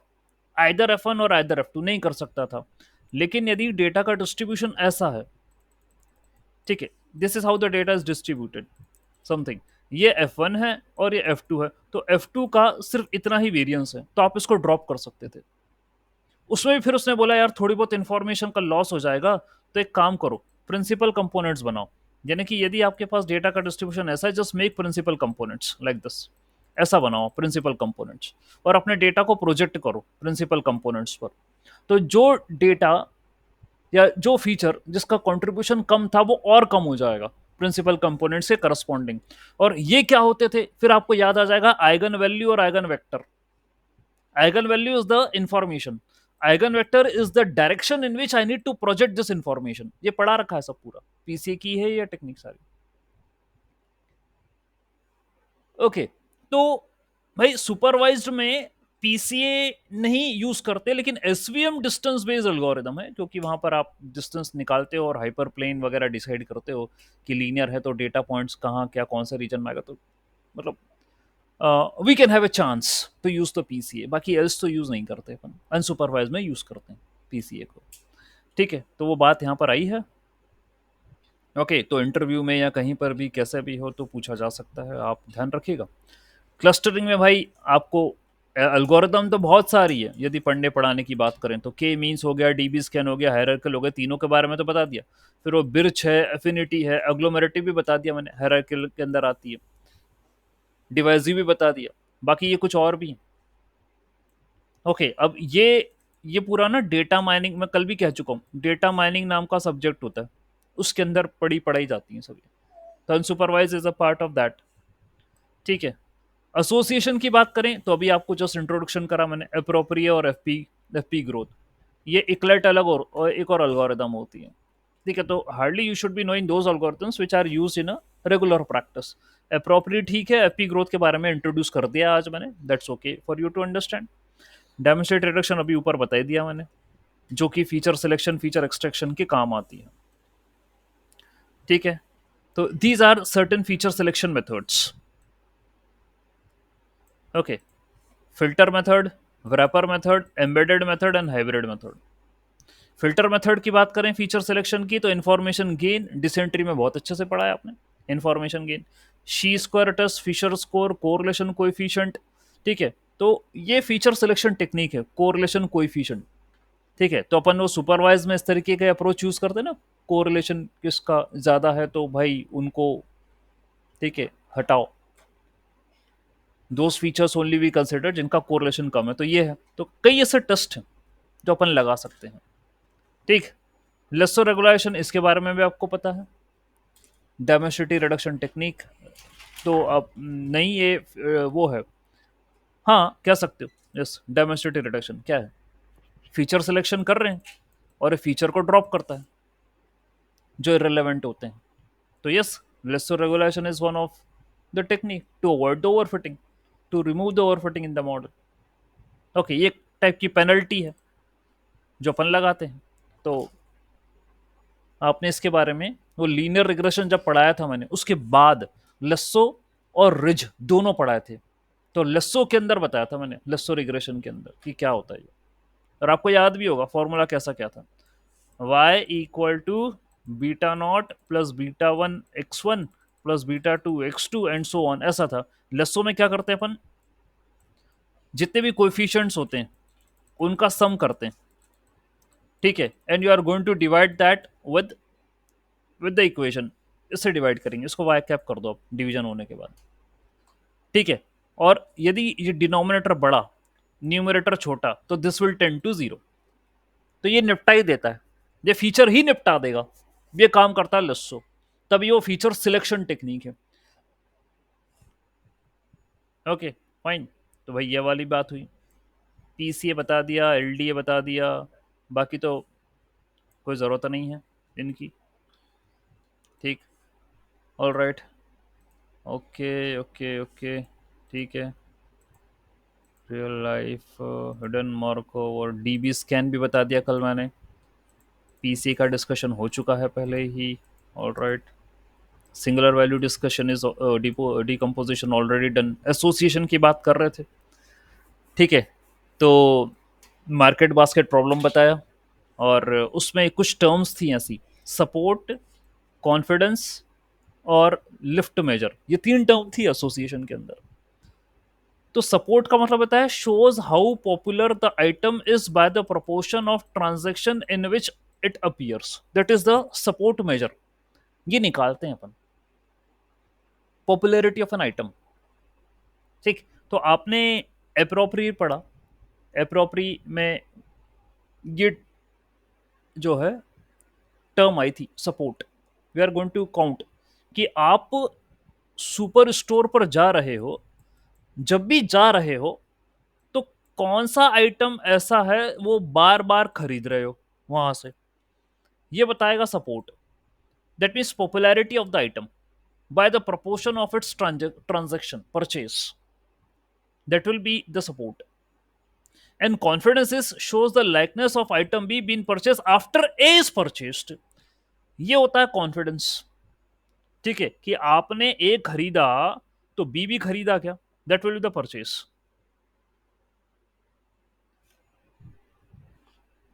either F1 और आइदर F2, नहीं कर सकता था। लेकिन यदि डेटा का डिस्ट्रीब्यूशन ऐसा है, ठीक है, this is how the data is distributed something, ये F1 है और ये F2 है, तो F2 का सिर्फ इतना ही वेरिएंस है, तो आप इसको ड्रॉप कर सकते थे। उसमें भी फिर उसने बोला यार थोड़ी बहुत इंफॉर्मेशन का लॉस हो जाएगा, तो एक काम करो, प्रिंसिपल कंपोनेंट्स बनाओ। यानी कि यदि आपके पास डेटा का डिस्ट्रीब्यूशन ऐसा है, just make principal components like this, ऐसा बनाओ प्रिंसिपल कंपोनेंट्स, और अपने डेटा को प्रोजेक्ट करो प्रिंसिपल कंपोनेंट्स पर। तो जो डेटा या जो फीचर जिसका कंट्रीब्यूशन कम था वो और कम हो जाएगा प्रिंसिपल कंपोनेंट से करस्पॉन्डिंग। और ये क्या होते थे, फिर आपको याद आ जाएगा आइगन वैल्यू और eigenvector. Eigenvalue is the information, eigenvector is the direction in which I need to project this information. ये पढ़ा रखा है सब पूरा, पीसीए की है ये टेक्निक सारी। ओके, तो भाई सुपरवाइज्ड में पीसीए नहीं यूज करते, लेकिन एसवीएम डिस्टेंस बेस्ड एल्गोरिदम है, क्योंकि वहां पर आप डिस्टेंस निकालते हो और हाइपर प्लेन वगैरह डिसाइड करते हो कि लीनियर है तो डेटा पॉइंट्स कहाँ क्या कौन सा रीजन में आएगा, तो मतलब we can have a chance to use the PCA, बाकी एल्स तो यूज नहीं करते अपन, अनसुपरवाइज में यूज करते हैं पीसीए को। ठीक है, तो वो बात यहाँ पर आई है। ओके, तो इंटरव्यू में या कहीं पर भी कैसे भी हो तो पूछा जा सकता है, आप ध्यान रखिएगा। क्लस्टरिंग में भाई आपको एल्गोरिदम तो बहुत सारी है, यदि पढ़ने पढ़ाने की बात करें तो के मीन्स हो गया, डीबी स्कैन हो गया, हायरार्किकल हो गया, तीनों के बारे में तो बता दिया। फिर वो बिर्च है, एफिनिटी है, एग्लोमेरेटिव भी बता दिया मैंने, हायरार्किकल के अंदर आती है, डिवाइसिव भी बता दिया, बाकी ये कुछ और भी है। ओके, अब ये पूरा ना डेटा माइनिंग, मैं कल भी कह चुका हूँ, डेटा माइनिंग नाम का सब्जेक्ट होता है, उसके अंदर पढ़ाई जाती है सभी, तो unsupervised is a part of that. ठीक है, एसोसिएशन की बात करें तो अभी आपको जस्ट इंट्रोडक्शन करा मैंने, अप्रोप्रिए और एफपी ग्रोथ, ये इक्लेट अलग और एक और एल्गोरिदम होती है। ठीक है, तो hardly you should be knowing those algorithms which are used in a regular practice. Appropriate ठीक है, एफपी ग्रोथ के बारे में इंट्रोड्यूस कर दिया आज मैंने, that's okay for you to understand. Demonstrate reduction अभी ऊपर बता ही दिया मैंने, जो कि फीचर सिलेक्शन फीचर एक्सट्रैक्शन के काम आती है। ठीक है, तो these are certain feature selection methods. Okay, filter method, wrapper method, embedded method and hybrid method. Filter method की बात करें फीचर सिलेक्शन की, तो इन्फॉर्मेशन गेन, डिसेंट्री में बहुत अच्छे से पढ़ा है आपने, information gain, chi square test, Fisher score, correlation coefficient. ठीक है, तो ये फीचर सिलेक्शन टेक्निक है, कोरिलेशन कोएफिशिएंट। ठीक है, तो अपन वो सुपरवाइज में इस तरीके का अप्रोच यूज करते हैं ना, कोरिलेशन किसका ज्यादा है तो भाई उनको, ठीक है, हटाओ, those features only we consider जिनका कोरिलेशन कम है, तो ये है। तो कई ऐसे टेस्ट हैं जो अपन लगा सकते हैं। ठीक, लेसो रेगुलेशन इसके बारे में भी आपको पता है, डेमोसिटी रिडक्शन टेक्निक, तो अब नहीं ये वो है, हाँ कह सकते हो, यस डेमोसिटी रिडक्शन क्या है, फीचर सिलेक्शन कर रहे हैं और फीचर को ड्रॉप करता है जो इरेलीवेंट होते हैं, तो yes lasso regulation is one of the technique to avoid the overfitting, to remove the overfitting in the model. Okay, ये टाइप की पेनल्टी है जो अपन लगाते हैं। तो आपने इसके बारे में वो लीनियर रिग्रेशन जब पढ़ाया था मैंने, उसके बाद लस्सो और रिज दोनों पढ़ाए थे, तो लस्सो के अंदर बताया था मैंने, लस्सो रिग्रेशन के अंदर कि क्या होता है ये, और आपको याद भी होगा फॉर्मूला कैसा क्या था, y equal to beta naught plus beta one X one plus beta two X two and so on, ऐसा था। लस्सो में क्या करते हैं अपन, जितने भी कोएफिशिएंट्स होते हैं उनका सम करते हैं। ठीक है, and you are going to divide that with the equation, इससे डिवाइड करेंगे, इसको वाई कैप कर दो आप डिवीजन होने के बाद। ठीक है, और यदि ये डिनोमिनेटर बड़ा न्यूमरेटर छोटा तो this will tend to zero, तो ये निपटा ही देता है, ये फीचर ही निपटा देगा, ये काम करता है लस्सो, तब ये वो फीचर सिलेक्शन टेक्निक है। ओके फाइन, तो भाई ये वाली बात हुई, पीसीए बता दिया, एलडीए बता दिया, बाकी तो कोई ज़रूरत नहीं है इनकी। ठीक, all right, okay okay okay, ठीक है। रियल लाइफ, हिडन मार्कोव और डीबी स्कैन भी बता दिया कल मैंने, पीसी का डिस्कशन हो चुका है पहले ही। All right, singular value discussion is decomposition already done, association की बात कर रहे थे। ठीक है, तो मार्केट बास्केट प्रॉब्लम बताया, और उसमें कुछ टर्म्स थी ऐसी, सपोर्ट, कॉन्फिडेंस और लिफ्ट मेजर, ये तीन टर्म थी एसोसिएशन के अंदर। तो सपोर्ट का मतलब होता है shows how popular the item is by the proportion of transaction in which it appears, that is the support measure, ये निकालते हैं अपन, पॉपुलैरिटी ऑफ एन आइटम। ठीक, तो आपने अप्रोप्रिएट पढ़ा, अप्रोप्री में ये जो है टर्म आई थी support, we are going to count कि आप सुपर स्टोर पर जा रहे हो, जब भी जा रहे हो तो कौन सा आइटम ऐसा है वो बार बार खरीद रहे हो वहां से, ये बताएगा support, that means popularity of the item by the proportion of its transaction purchase, that will be the support. And confidence is shows the likeness of item B been purchase after A is purchased. ये होता है confidence. ठीक है, कि आपने ए खरीदा तो B भी खरीदा क्या, that will be the purchase.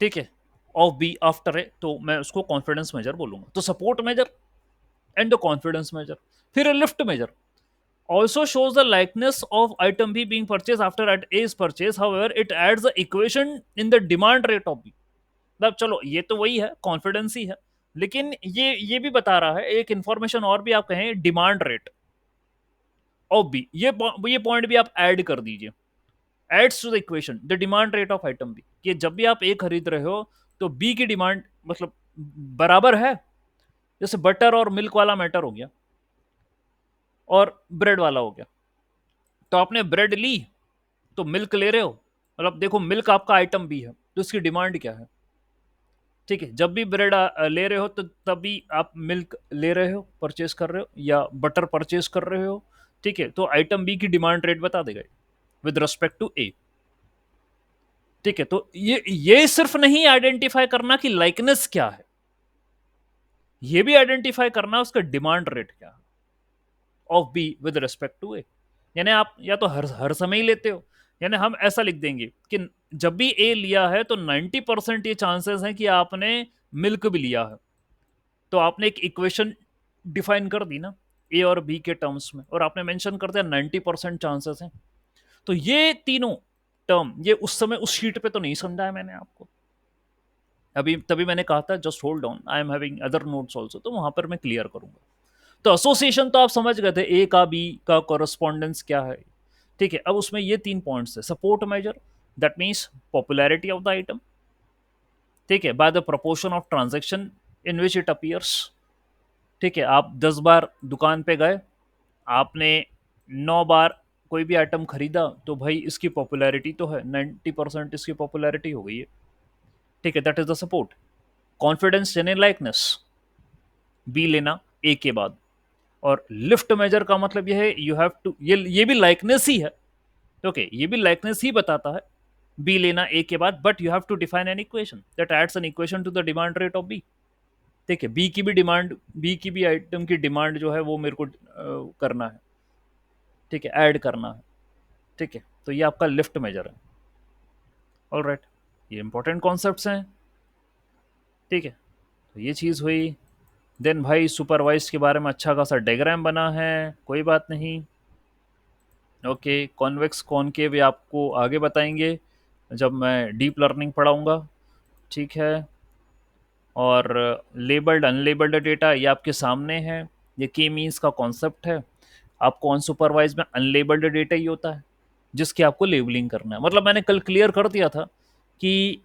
ठीक है, ऑफ बी आफ्टर ए, तो मैं उसको कॉन्फिडेंस मेजर बोलूंगा। तो support measure and the confidence measure. फिर lift measure also shows the likeness of item B being purchased after at A is purchased. However, it adds the equation in the demand rate of B. मतलब चलो ये तो वही है, confidence ही है, लेकिन ये भी बता रहा है एक इंफॉर्मेशन और भी, आप कहें डिमांड रेट ऑफ बी, ये पॉइंट भी आप ऐड कर दीजिए। Adds to the equation the demand rate of item B, कि जब भी आप ए खरीद रहे हो तो बी की डिमांड मतलब बराबर है। जैसे बटर और मिल्क वाला मैटर हो गया और ब्रेड वाला हो गया। तो आपने ब्रेड ली तो मिल्क ले रहे हो, मतलब देखो मिल्क आपका आइटम भी है तो इसकी डिमांड क्या है। ठीक है, जब भी ब्रेड ले रहे हो तो तभी आप मिल्क ले रहे हो, परचेज कर रहे हो, या बटर परचेज कर रहे हो। ठीक है, तो आइटम बी की डिमांड रेट बता देगा विद रिस्पेक्ट टू ए। ठीक है, तो ये सिर्फ नहीं आइडेंटिफाई करना कि लाइकनेस क्या है, ये भी आइडेंटिफाई करना उसका डिमांड रेट क्या है of B with respect to A. यानी आप या तो हर समय ही लेते हो, यानी हम ऐसा लिख देंगे कि जब भी ए लिया है तो 90% ये चांसेस हैं कि आपने मिल्क भी लिया है। तो आपने एक इक्वेशन डिफाइन कर दी ना ए और बी के टर्म्स में, और आपने मेंशन कर दिया 90% चांसेस हैं। तो ये तीनों टर्म ये उस समय उस शीट पे तो नहीं समझाया मैंने आपको, अभी तभी मैंने कहा था just hold on, I am having other notes also, तो वहां पर मैं क्लियर करूंगा। तो एसोसिएशन तो आप समझ गए थे, ए का बी का कॉरेस्पॉन्डेंस क्या है। ठीक है, अब उसमें ये 3 पॉइंट्स है। Support measure, that means popularity of the item. ठीक है, by the proportion of transaction in which it appears. ठीक है, आप 10 बार दुकान पे गए, आपने 9 बार कोई भी आइटम खरीदा, तो भाई इसकी पॉपुलैरिटी तो है, 90% इसकी पॉपुलैरिटी हो गई है। ठीक है, that is the support. Confidence यानी लाइकनेस, बी लेना ए के बाद। और लिफ्ट मेजर का मतलब यह है यू हैव टू, ये भी लाइकनेस ही है। ओके, ये भी लाइकनेस ही बताता है, बी लेना ए के बाद, but you have to define an equation that adds an equation to the demand rate of B. ठीक है, बी की भी डिमांड, बी की भी आइटम की डिमांड जो है वो मेरे को करना है। ठीक है, ऐड करना है। ठीक है, तो ये आपका लिफ्ट मेजर है। ऑल राइट, ये इंपॉर्टेंट कॉन्सेप्ट्स हैं। ठीक है, तो ये चीज़ हुई। देन भाई सुपरवाइज के बारे में अच्छा खासा डायग्राम बना है, कोई बात नहीं। ओके, कॉन्वेक्स कॉनकेव ये आपको आगे बताएंगे जब मैं डीप लर्निंग पढ़ाऊंगा। ठीक है, और लेबल्ड अनलेबल्ड डेटा ये आपके सामने है, ये के मीन्स का कॉन्सेप्ट है। आपको अनसुपरवाइज में अनलेबल्ड डेटा ही होता है जिसकी आपको लेबलिंग करना है। मतलब मैंने कल क्लियर कर दिया था कि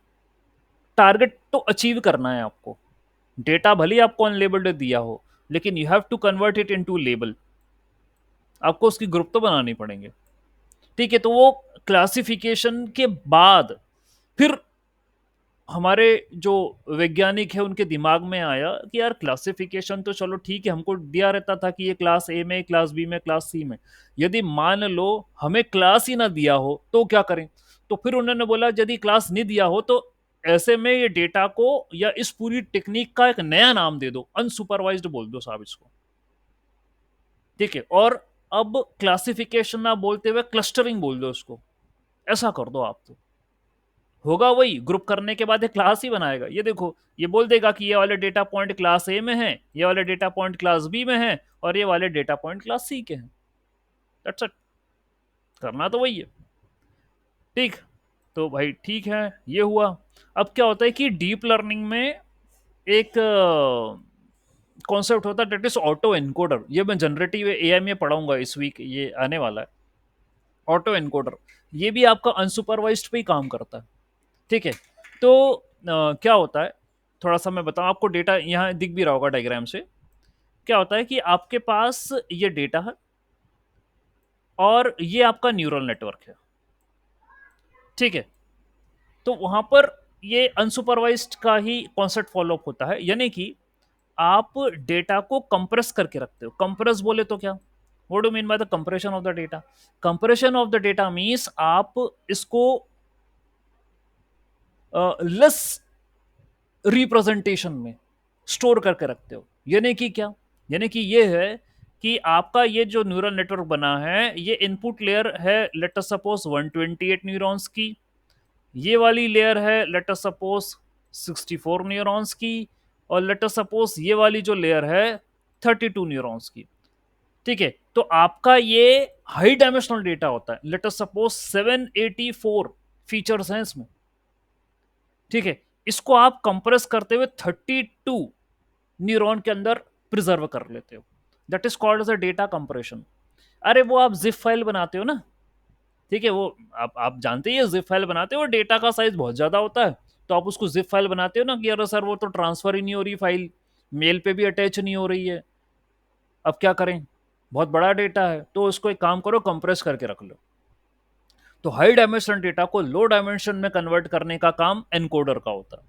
टारगेट तो अचीव करना है आपको, डेटा भले ही आपको अनलेबल्ड दिया हो लेकिन you have to convert it into label, आपको उसकी ग्रुप तो बनानी पड़ेंगे। ठीक है, तो वो क्लासिफिकेशन के बाद फिर हमारे जो वैज्ञानिक है उनके दिमाग में आया कि यार क्लासिफिकेशन तो चलो ठीक है, हमको दिया रहता था कि ये क्लास ए में, क्लास बी में, क्लास सी में, यदि मान लो हमें क्लास ही ना दिया हो तो क्या करें। तो फिर उन्होंने बोला यदि क्लास नहीं दिया हो तो ऐसे में ये डेटा को या इस पूरी टेक्निक का एक नया नाम दे दो, अनसुपरवाइज्ड बोल दो साहब इसको। ठीक है, और अब क्लासिफिकेशन ना बोलते हुए क्लस्टरिंग बोल दो उसको, ऐसा कर दो आप। तो होगा वही, ग्रुप करने के बाद एक क्लास ही बनाएगा। ये देखो, ये बोल देगा कि ये वाले डेटा पॉइंट क्लास ए में है, ये वाले डेटा पॉइंट क्लास बी में है, और ये वाले डेटा पॉइंट क्लास सी के हैं। दैट्स इट, करना तो वही है। ठीक, तो भाई ठीक है, ये हुआ। अब क्या होता है कि डीप लर्निंग में एक कॉन्सेप्ट होता है डेट इज ऑटो एनकोडर। ये मैं जनरेटिव एआई में पढ़ाऊंगा इस वीक, ये आने वाला है ऑटो एनकोडर। ये भी आपका अनसुपरवाइज्ड पे ही काम करता है। ठीक है, तो क्या होता है, थोड़ा सा मैं बताऊं आपको, डेटा यहाँ दिख भी रहा होगा डायग्राम से। क्या होता है कि आपके पास ये डेटा है और ये आपका न्यूरल नेटवर्क है। ठीक है, तो वहां पर ये अनसुपरवाइज्ड का ही कॉन्सेप्ट फॉलो अप होता है, यानी कि आप डेटा को कंप्रेस करके रखते हो। कंप्रेस बोले तो क्या, what do mean by the compression of the data. Compression of the data means आप इसको लेस रिप्रेजेंटेशन में स्टोर करके रखते हो। यानी कि क्या, यानी कि ये है कि आपका ये जो न्यूरल नेटवर्क बना है, ये इनपुट लेयर है लेट अस सपोज 128 न्यूरॉन्स की, ये वाली लेयर है लेट अस सपोज 64 न्यूरॉन्स की, और लेट अस सपोज ये वाली जो लेयर है 32 न्यूरॉन्स की। ठीक है, तो आपका ये हाई डायमेंशनल डेटा होता है, लेट अस सपोज 784 फीचर्स हैं इसमें। ठीक है, इसको आप कंप्रेस करते हुए 32 न्यूरॉन के अंदर प्रिजर्व कर लेते हो, that is called as a data compression. अरे वो आप जिप फाइल बनाते हो ना, ठीक है, वो आप जानते ही जिप फाइल बनाते हो, डेटा का साइज बहुत ज्यादा होता है, तो आप उसको जिप फाइल बनाते हो ना कि अरे सर वो तो ट्रांसफर ही नहीं हो रही फाइल, मेल पे भी अटैच नहीं हो रही है, अब क्या करें, बहुत बड़ा डेटा है, तो उसको एक काम करो, कंप्रेस करके रख लो। तो हाई डायमेंशन डेटा को लो डायमेंशन में कन्वर्ट करने का काम एनकोडर का होता है।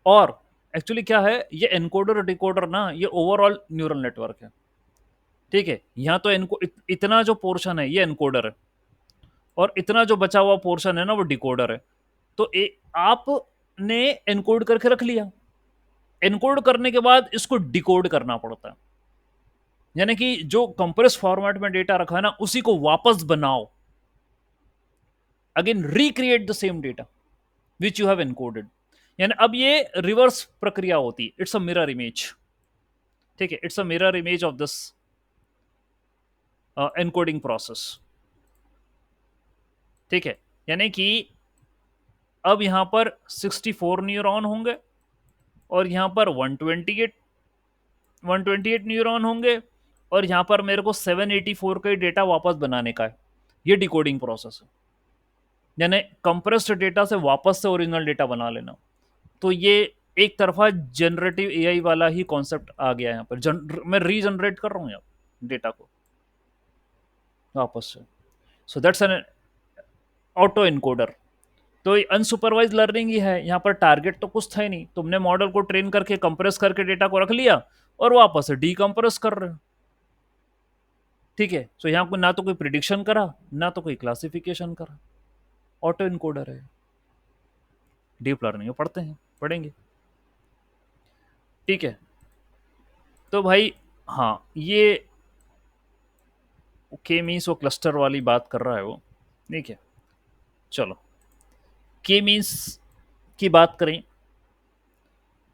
और एक्चुअली क्या है, ये एनकोडर और डिकोडर ना, ये ओवरऑल न्यूरल नेटवर्क है। ठीक है, यहां तो इतना जो पोर्शन है ये एनकोडर है, और इतना जो बचा हुआ पोर्शन है ना वो डिकोडर है। तो आपने एनकोड करके रख लिया, एनकोड करने के बाद इसको डिकोड करना पड़ता है, यानी कि जो कंप्रेस फॉर्मेट में डेटा रखा है ना उसी को वापस बनाओ, again recreate the same data which you have encoded. यानी अब ये रिवर्स प्रक्रिया होती है, इट्स अ मिरर इमेज। ठीक है, it's a mirror image of this encoding process. ठीक है, यानी कि अब यहां पर 64 न्यूरॉन होंगे, और यहां पर 128 न्यूरॉन होंगे, और यहां पर मेरे को 784 का डेटा वापस बनाने का है। ये डिकोडिंग प्रोसेस है, यानी कंप्रेस्ड डेटा से वापस से ओरिजिनल डेटा बना लेना। तो ये एक तरफा जनरेटिव एआई वाला ही कॉन्सेप्ट आ गया यहाँ पर, मैं रीजनरेट कर रहा हूँ यहाँ डेटा को वापस से। So that's an auto encoder. तो अनसुपरवाइज लर्निंग ही है, यहाँ पर टारगेट तो कुछ था ही नहीं, तुमने मॉडल को ट्रेन करके कंप्रेस करके डेटा को रख लिया और वापस से डीकंप्रेस कर रहे हो। ठीक है, तो यहाँ को ना तो कोई प्रिडिक्शन करा ना तो कोई क्लासिफिकेशन करा, ऑटो इनकोडर है। डीप लर्निंग में पढ़ते हैं, पढ़ेंगे। ठीक है, तो भाई हाँ, ये के मीन्स वो क्लस्टर वाली बात कर रहा है वो। ठीक है, चलो के मीन्स की बात करें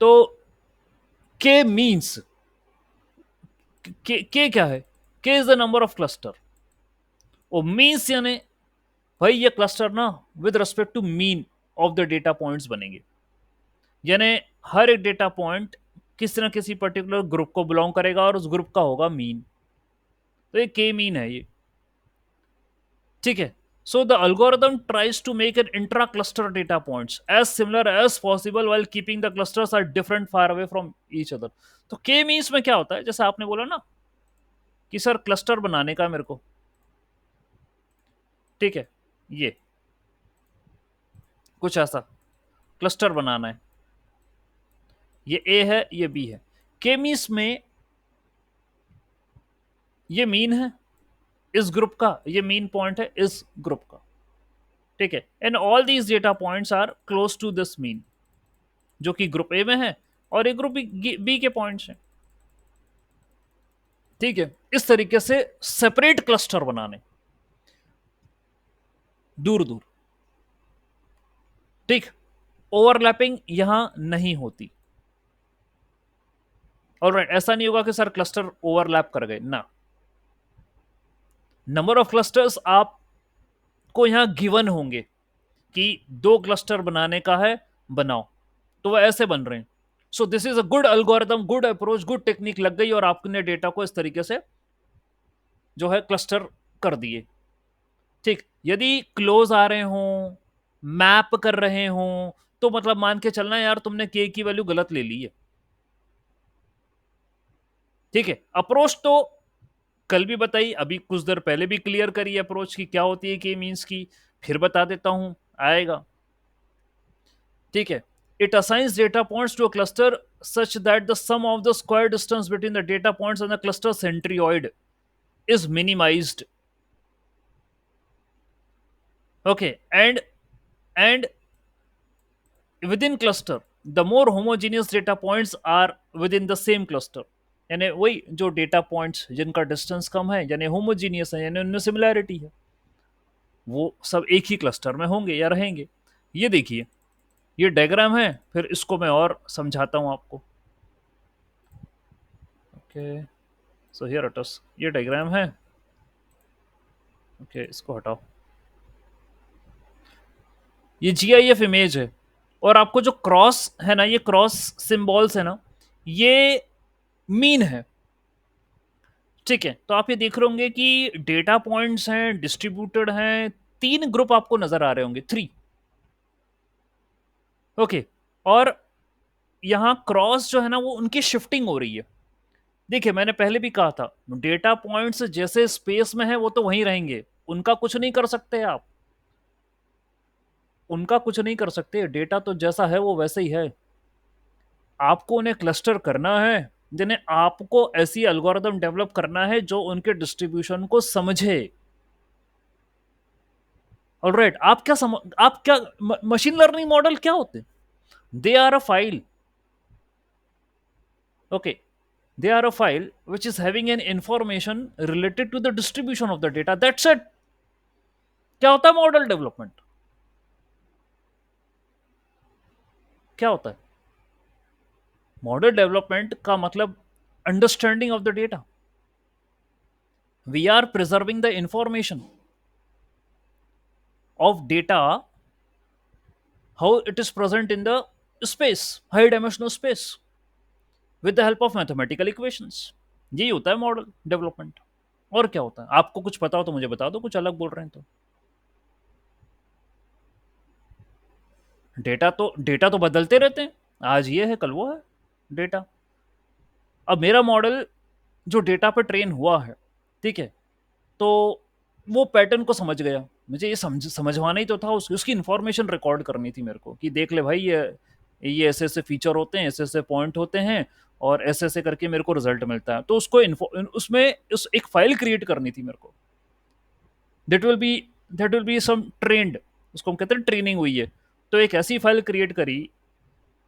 तो के मीन्स, के क्या है, K is the number of cluster, और मीन्स यानी भाई ये क्लस्टर ना with respect to mean of the data points बनेंगे, यानी हर एक डेटा पॉइंट किसी ना किसी पर्टिकुलर ग्रुप को बिलोंग करेगा और उस ग्रुप का होगा मीन, तो ये के मीन है ये। ठीक है, so the algorithm tries to make an intra-cluster data points as similar as possible while keeping the clusters are different far away from each other। तो के मीन्स में क्या होता है, जैसे आपने बोला ना कि सर क्लस्टर बनाने का मेरे को, ठीक है, ये कुछ ऐसा क्लस्टर बनाना है, ये ए है ये बी है, के मीन्स में ये मीन है इस ग्रुप का, ये मीन पॉइंट है इस ग्रुप का। ठीक है, and all these data points are close to this mean, जो कि ग्रुप ए में है, और ये ग्रुप बी के पॉइंट्स हैं। ठीक है, इस तरीके से सेपरेट क्लस्टर बनाने दूर दूर। ठीक, ओवरलैपिंग यहां नहीं होती। ऑलराइट, ऐसा नहीं होगा कि सर क्लस्टर ओवरलैप कर गए ना, नंबर ऑफ क्लस्टर्स आपको यहां गिवन होंगे कि 2 क्लस्टर बनाने का है, बनाओ, तो वह ऐसे बन रहे हैं। So this is a good algorithm, good approach, good technique लग गई और आपने डेटा को इस तरीके से जो है क्लस्टर कर दिए। ठीक, यदि क्लोज आ रहे हो, मैप कर रहे हो, तो मतलब मान के चलना यार तुमने के की वैल्यू गलत ले ली है। ठीक है, अप्रोच तो कल भी बताई, अभी कुछ देर पहले भी क्लियर करी अप्रोच की क्या होती है के मींस की, फिर बता देता हूं, आएगा। ठीक है, it assigns data points to a cluster such that the sum of the square distance between the data points and the cluster centroid is minimized। okay, and within cluster the more homogeneous data points are within the same cluster, यानी वही जो data points जिनका distance कम है यानी homogeneous है यानी उनमें सिमिलैरिटी है, वो सब एक ही क्लस्टर में होंगे या रहेंगे। ये देखिए, ये डायग्राम है, फिर इसको मैं और समझाता हूं आपको। Okay, so here it is, ये डायग्राम है। ओके, इसको हटाओ। ये जीआईएफ इमेज है, और आपको जो क्रॉस है ना, ये क्रॉस सिंबल्स है ना, ये मीन है। ठीक है, तो आप ये देख रहे होंगे कि डेटा पॉइंट्स हैं, डिस्ट्रीब्यूटेड हैं, तीन ग्रुप आपको नजर आ रहे होंगे, 3। ओके, और यहां क्रॉस जो है ना वो उनकी शिफ्टिंग हो रही है। देखिए, मैंने पहले भी कहा था, डेटा पॉइंट्स जैसे स्पेस में है वो तो वहीं रहेंगे, उनका कुछ नहीं कर सकते आप, उनका कुछ नहीं कर सकते। डेटा तो जैसा है वो वैसे ही है। आपको उन्हें क्लस्टर करना है, जिन्हें आपको ऐसी एल्गोरिदम डेवलप करना है जो उनके डिस्ट्रीब्यूशन को समझे। ऑलराइट, आप क्या, मशीन लर्निंग मॉडल क्या होते हैं? They are a file. Okay, they are a file which is having an information related to the distribution of the data, that's it। क्या होता है मॉडल डेवलपमेंट? क्या होता है मॉडल डेवलपमेंट का मतलब? Understanding of the data. We are preserving the information of data, how it is present in the space, high dimensional space, with the help of mathematical equations. यही होता है model development. और क्या होता है? आपको कुछ पता हो तो मुझे बता दो, कुछ अलग बोल रहे हैं तो। डेटा तो बदलते रहते हैं, आज ये है कल वो है डेटा। अब मेरा मॉडल जो डेटा पर ट्रेन हुआ है, ठीक है, तो वो पैटर्न को समझ गया। मुझे ये समझवाना ही तो था, उसकी इन्फॉर्मेशन रिकॉर्ड करनी थी मेरे को, कि देख ले भाई, ये ऐसे ऐसे फीचर होते हैं, ऐसे ऐसे पॉइंट होते हैं, और ऐसे ऐसे करके मेरे को रिजल्ट मिलता है। तो उसको उसमें एक फाइल क्रिएट करनी थी मेरे को। That will be that will be some trend, उसको हम कहते हैं ट्रेनिंग हुई है। तो एक ऐसी फाइल क्रिएट करी,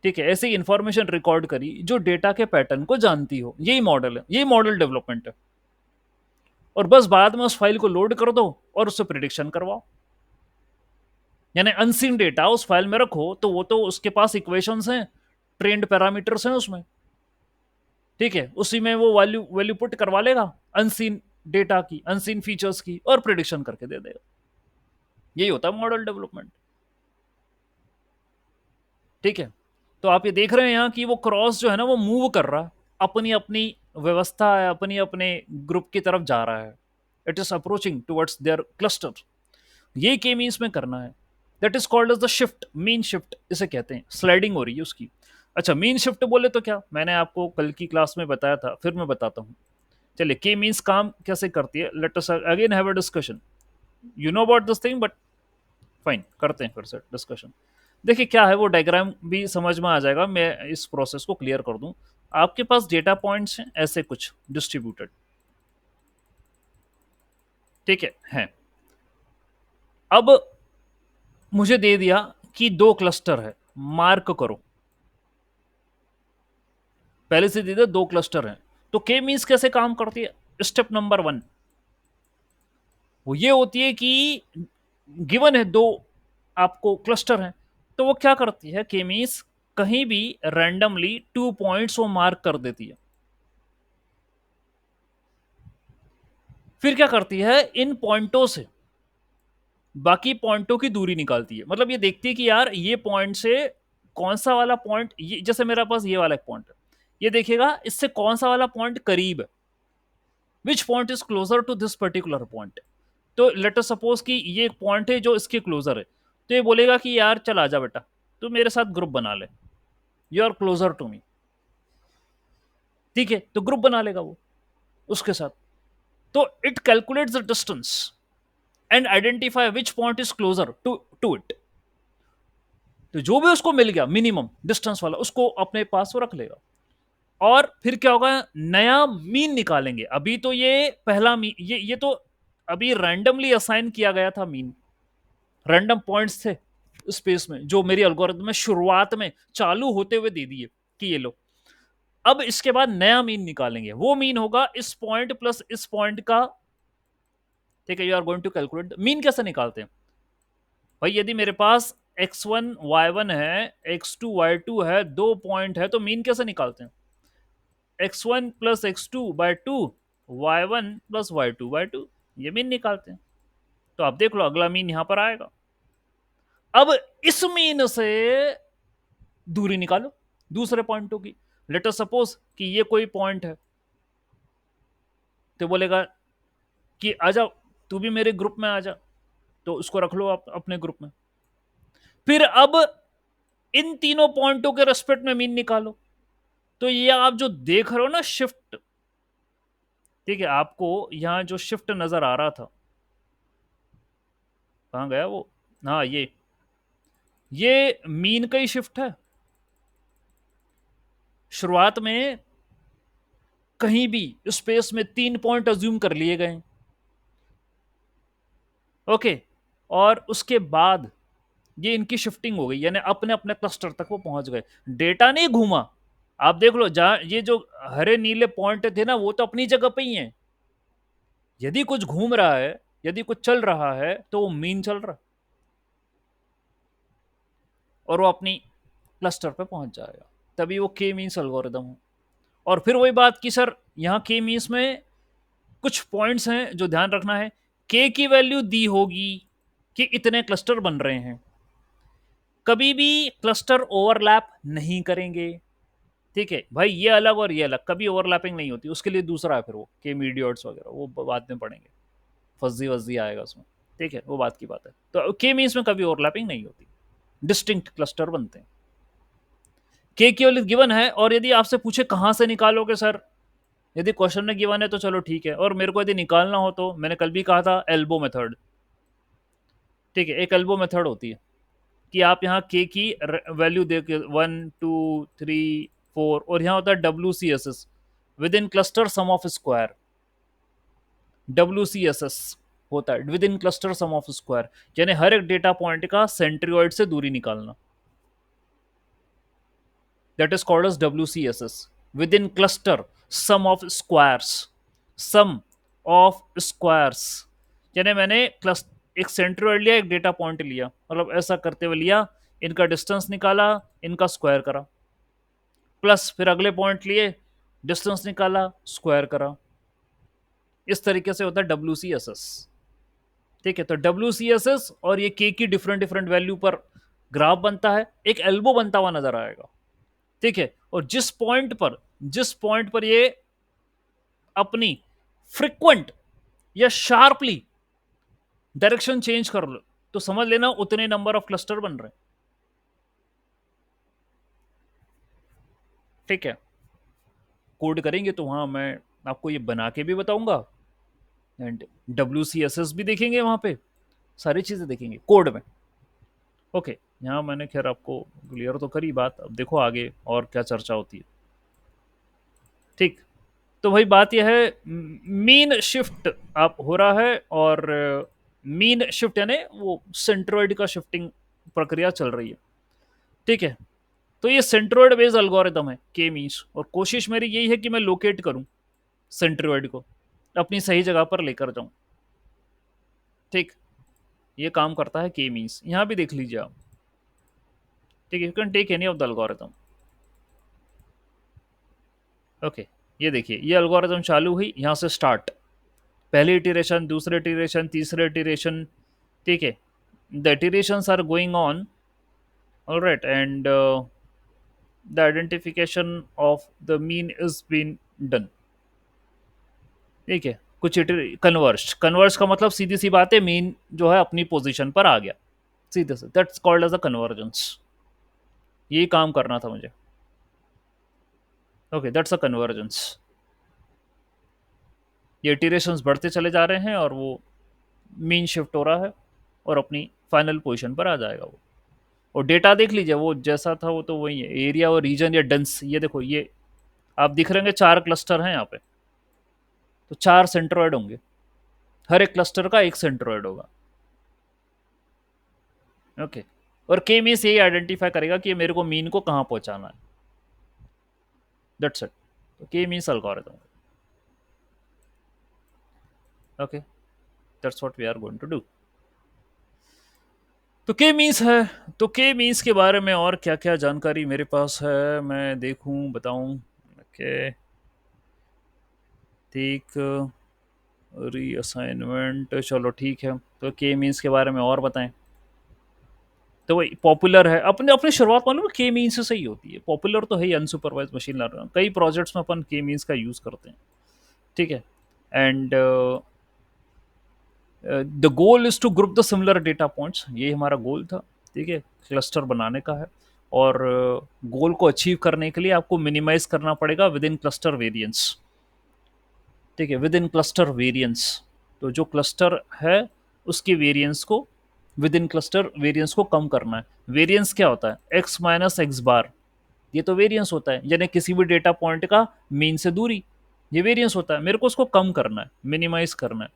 ठीक है, ऐसी इंफॉर्मेशन रिकॉर्ड करी जो डेटा के पैटर्न को जानती हो। यही मॉडल है, यही मॉडल डेवलपमेंट है। और बस बाद में उस फाइल को लोड कर दो और उससे प्रिडिक्शन करवाओ। यानी अनसीन डेटा उस फाइल में रखो, तो वो तो उसके पास इक्वेशंस हैं, ट्रेंड पैरामीटर्स हैं उसमें, ठीक है, उसी में वो वैल्यू वैल्यू पुट करवा लेगा अनसीन डेटा की, अनसीन फीचर्स की, और प्रिडिक्शन करके दे देगा। यही होता है मॉडल डेवलपमेंट। ठीक है, तो आप ये देख रहे हैं यहाँ कि वो क्रॉस जो है ना वो मूव कर रहा है, अपनी अपनी व्यवस्था है, अपनी अपने ग्रुप की तरफ जा रहा है। It is approaching towards their cluster. ये के मीन्स में करना है। That is called as the shift, mean shift इसे कहते हैं। स्लाइडिंग हो रही है उसकी। अच्छा, मीन शिफ्ट बोले तो क्या, मैंने आपको कल की क्लास में बताया था, फिर मैं बताता हूँ। चलिए, के मीन्स काम कैसे करती है, let us again have a discussion. You know about this thing, but fine, करते हैं फिर से डिस्कशन। देखिए क्या है, वो डायग्राम भी समझ में आ जाएगा, मैं इस प्रोसेस को क्लियर कर दूं। आपके पास डेटा पॉइंट्स हैं ऐसे कुछ डिस्ट्रीब्यूटेड, ठीक है, हैं। अब मुझे दे दिया कि 2 क्लस्टर है, मार्क करो। पहले से दे दिया 2 क्लस्टर हैं। तो के मीन्स कैसे काम करती है? स्टेप नंबर 1 वो ये होती है कि गिवन है 2 आपको क्लस्टर हैं, तो वो क्या करती है, के मीन्स कहीं भी रैंडमली 2 पॉइंट्स वो मार्क कर देती है। फिर क्या करती है, इन पॉइंटों से बाकी पॉइंटों की दूरी निकालती है। मतलब ये देखती है कि यार ये पॉइंट से कौन सा वाला पॉइंट, ये जैसे मेरे पास ये वाला एक पॉइंट है, ये देखेगा इससे कौन सा वाला पॉइंट करीब है, which point is closer to this particular point. तो लेट अस सपोज कि ये एक पॉइंट है जो इसके क्लोजर है, तो ये बोलेगा कि यार चल आजा बेटा, तू मेरे साथ ग्रुप बना ले, you are closer to me. ठीक है, तो ग्रुप बना लेगा वो उसके साथ। तो it calculates the distance and identify which point is closer to it. तो जो भी उसको मिल गया मिनिमम डिस्टेंस वाला, उसको अपने पास वो रख लेगा। और फिर क्या होगा, नया मीन निकालेंगे। अभी तो ये पहला मीन, ये तो अभी रैंडमली असाइन किया गया था मीन, रैंडम पॉइंट्स थे, स्पेस में, जो मेरी एल्गोरिथम में शुरुआत में चालू होते हुए दे दिए कि ये लो। अब इसके बाद नया मीन निकालेंगे, वो मीन होगा इस पॉइंट प्लस इस पॉइंट का। ठीक है, you are going to calculate mean. कैसे निकालते हैं भाई? यदि मेरे पास x1 y1 है, x2 y2 है, 2 पॉइंट है, तो मीन कैसे निकालते हैं? x1 plus x2/2, y1 plus y2/2, ये मीन निकालते हैं। तो आप देख लो अगला मीन यहां पर आएगा। अब इस मीन से दूरी निकालो दूसरे पॉइंटों की। लेट अस सपोज कि ये कोई पॉइंट है, तो बोलेगा कि आजा, तू भी मेरे ग्रुप में आ जा, तो उसको रख लो आप अपने ग्रुप में। फिर अब इन तीनों पॉइंटों के रेस्पेक्ट में मीन निकालो। तो ये आप जो देख रहे हो ना शिफ्ट, ठीक है, आपको यहां जो शिफ्ट नजर आ रहा था, कहां गया वो? हाँ, ये मीन का ही शिफ्ट है। शुरुआत में कहीं भी स्पेस में 3 पॉइंट अज्यूम कर लिए गए, ओके, और उसके बाद ये इनकी शिफ्टिंग हो गई, यानी अपने अपने क्लस्टर तक वो पहुंच गए। डेटा नहीं घूमा। आप देख लो, जहां ये जो हरे नीले पॉइंट थे ना, वो तो अपनी जगह पे ही हैं। यदि कुछ घूम रहा है, यदि कुछ चल रहा है, तो वो मीन चल रहा है और वो अपनी क्लस्टर पे पहुंच जाएगा। तभी वो के मीन्स एल्गोरिदम हो। और फिर वही बात की सर, यहाँ के मीन्स में कुछ पॉइंट्स हैं जो ध्यान रखना है। के की वैल्यू दी होगी कि इतने क्लस्टर बन रहे हैं, कभी भी क्लस्टर ओवरलैप नहीं करेंगे। ठीक है भाई, ये अलग और ये अलग, कभी ओवरलैपिंग नहीं होती। उसके लिए दूसरा है फिर वो के मीडियोट्स वगैरह, वो बाद में पढ़ेंगे, फज्जी वज्जी आएगा उसमें। ठीक है, वो बात की बात है। तो के मीन्स में कभी ओवरलैपिंग नहीं होती, डिस्टिंक्ट क्लस्टर बनते हैं। के केवल गिवन है, और यदि आपसे पूछे कहां से निकालोगे सर, यदि क्वेश्चन में गिवन है तो चलो ठीक है, और मेरे को यदि निकालना हो तो मैंने कल भी कहा था एल्बो मेथड। ठीक है, एक एल्बो मेथड होती है कि आप यहाँ के की वैल्यू दे के 1 2 3 4, और यहाँ होता है WCSS, within cluster sum of square. WCSS होता है within cluster sum of square, यानी हर एक डेटा पॉइंट का सेंट्रियोइड से दूरी निकालना। That is called as WCSS, within cluster sum of squares, sum of squares। यानी मैंने एक सेंट्रोइड लिया, एक डेटा पॉइंट लिया, मतलब ऐसा करते हुए लिया, इनका डिस्टेंस निकाला, इनका स्क्वायर करा, प्लस फिर अगले पॉइंट लिए, डिस्टेंस निकाला, स्क्वायर करा। इस तरीके से होता है WCSS। ठीक है, तो WCSS और ये के की डिफरेंट डिफरेंट वैल्यू पर ग्राफ बनता है, एक एल्बो बनता हुआ नजर आएगा। ठीक है, और जिस पॉइंट पर ये अपनी फ्रिक्वेंट या शार्पली डायरेक्शन चेंज कर लो, तो समझ लेना उतने नंबर ऑफ क्लस्टर बन रहे हैं। ठीक है, कोड करेंगे तो वहां मैं आपको ये बना के भी बताऊंगा, एंड WCSS भी देखेंगे, वहां पे सारी चीजें देखेंगे कोड में। ओके, यहाँ मैंने खैर आपको क्लियर तो करी बात, अब देखो आगे और क्या चर्चा होती है। ठीक, तो भाई बात यह है, मीन शिफ्ट आप हो रहा है, और मीन शिफ्ट यानी वो सेंट्रोइड का शिफ्टिंग प्रक्रिया चल रही है। ठीक है, तो ये सेंट्रोइड बेस्ड एल्गोरिदम है के मीन्स, और कोशिश मेरी यही है कि मैं लोकेट करूं सेंट्रोइड को, अपनी सही जगह पर लेकर जाऊं। ठीक, ये काम करता है के मीन्स, यहां भी देख लीजिए आप। ठीक है, you can take any of the algorithm. Okay, ये देखिए, ये एल्गोरिदम चालू हुई यहाँ से स्टार्ट, पहली इटरेशन, दूसरे इटरेशन, तीसरे इटरेशन। ठीक है, the iterations are going on, all right, and the identification of the mean is being done। ठीक है, कुछ कन्वर्ज का मतलब सीधी सी बात है, मीन जो है अपनी पोजीशन पर आ गया सीधे से, that's called as a convergence. यही काम करना था मुझे। Okay, that's a convergence. ये इटरेशंस बढ़ते चले जा रहे हैं और वो मीन शिफ्ट हो रहा है और अपनी फाइनल पोजीशन पर आ जाएगा वो। और डेटा देख लीजिए, वो जैसा था वो तो वही है, एरिया और रीजन या डेंस। ये देखो, ये आप दिख रहे होंगे 4 क्लस्टर हैं यहाँ पे, तो 4 सेंट्रोइड होंगे, हर एक क्लस्टर का एक सेंट्रोइड होगा। ओके, और के मीन्स यही आइडेंटिफाई करेगा कि मेरे को मीन को कहाँ पहुंचाना है. That's it. तो K means algorithm. Okay, that's what we are going to do. तो के मीन्स है. तो के मीन्स के बारे में और क्या क्या जानकारी मेरे पास है, मैं देखूं बताऊं. ओके, ठीक. रीअसाइनमेंट, चलो ठीक है. तो के मीन्स के बारे में और बताएं. तो वही पॉपुलर है. अपने अपनी शुरुआत मालूम है के मीन्स से सही होती है. पॉपुलर तो है ही अनसुपरवाइज मशीन लर्निंग. कई प्रोजेक्ट्स में अपन के मीन्स का यूज़ करते हैं. ठीक है. And the goal is to group the similar data points. ये हमारा गोल था. ठीक है, क्लस्टर बनाने का है. और गोल को अचीव करने के लिए आपको मिनिमाइज करना पड़ेगा विद इन क्लस्टर वेरियंस. ठीक है, विद इन क्लस्टर वेरियंस. तो जो क्लस्टर है उसकी वेरियंस को, विद इन क्लस्टर वेरियंस को कम करना है. वेरियंस क्या होता है? एक्स माइनस एक्स बार. ये तो वेरियंस होता है, यानी किसी भी डेटा पॉइंट का मीन से दूरी. ये वेरियंस होता है. मेरे को उसको कम करना है, मिनिमाइज करना है.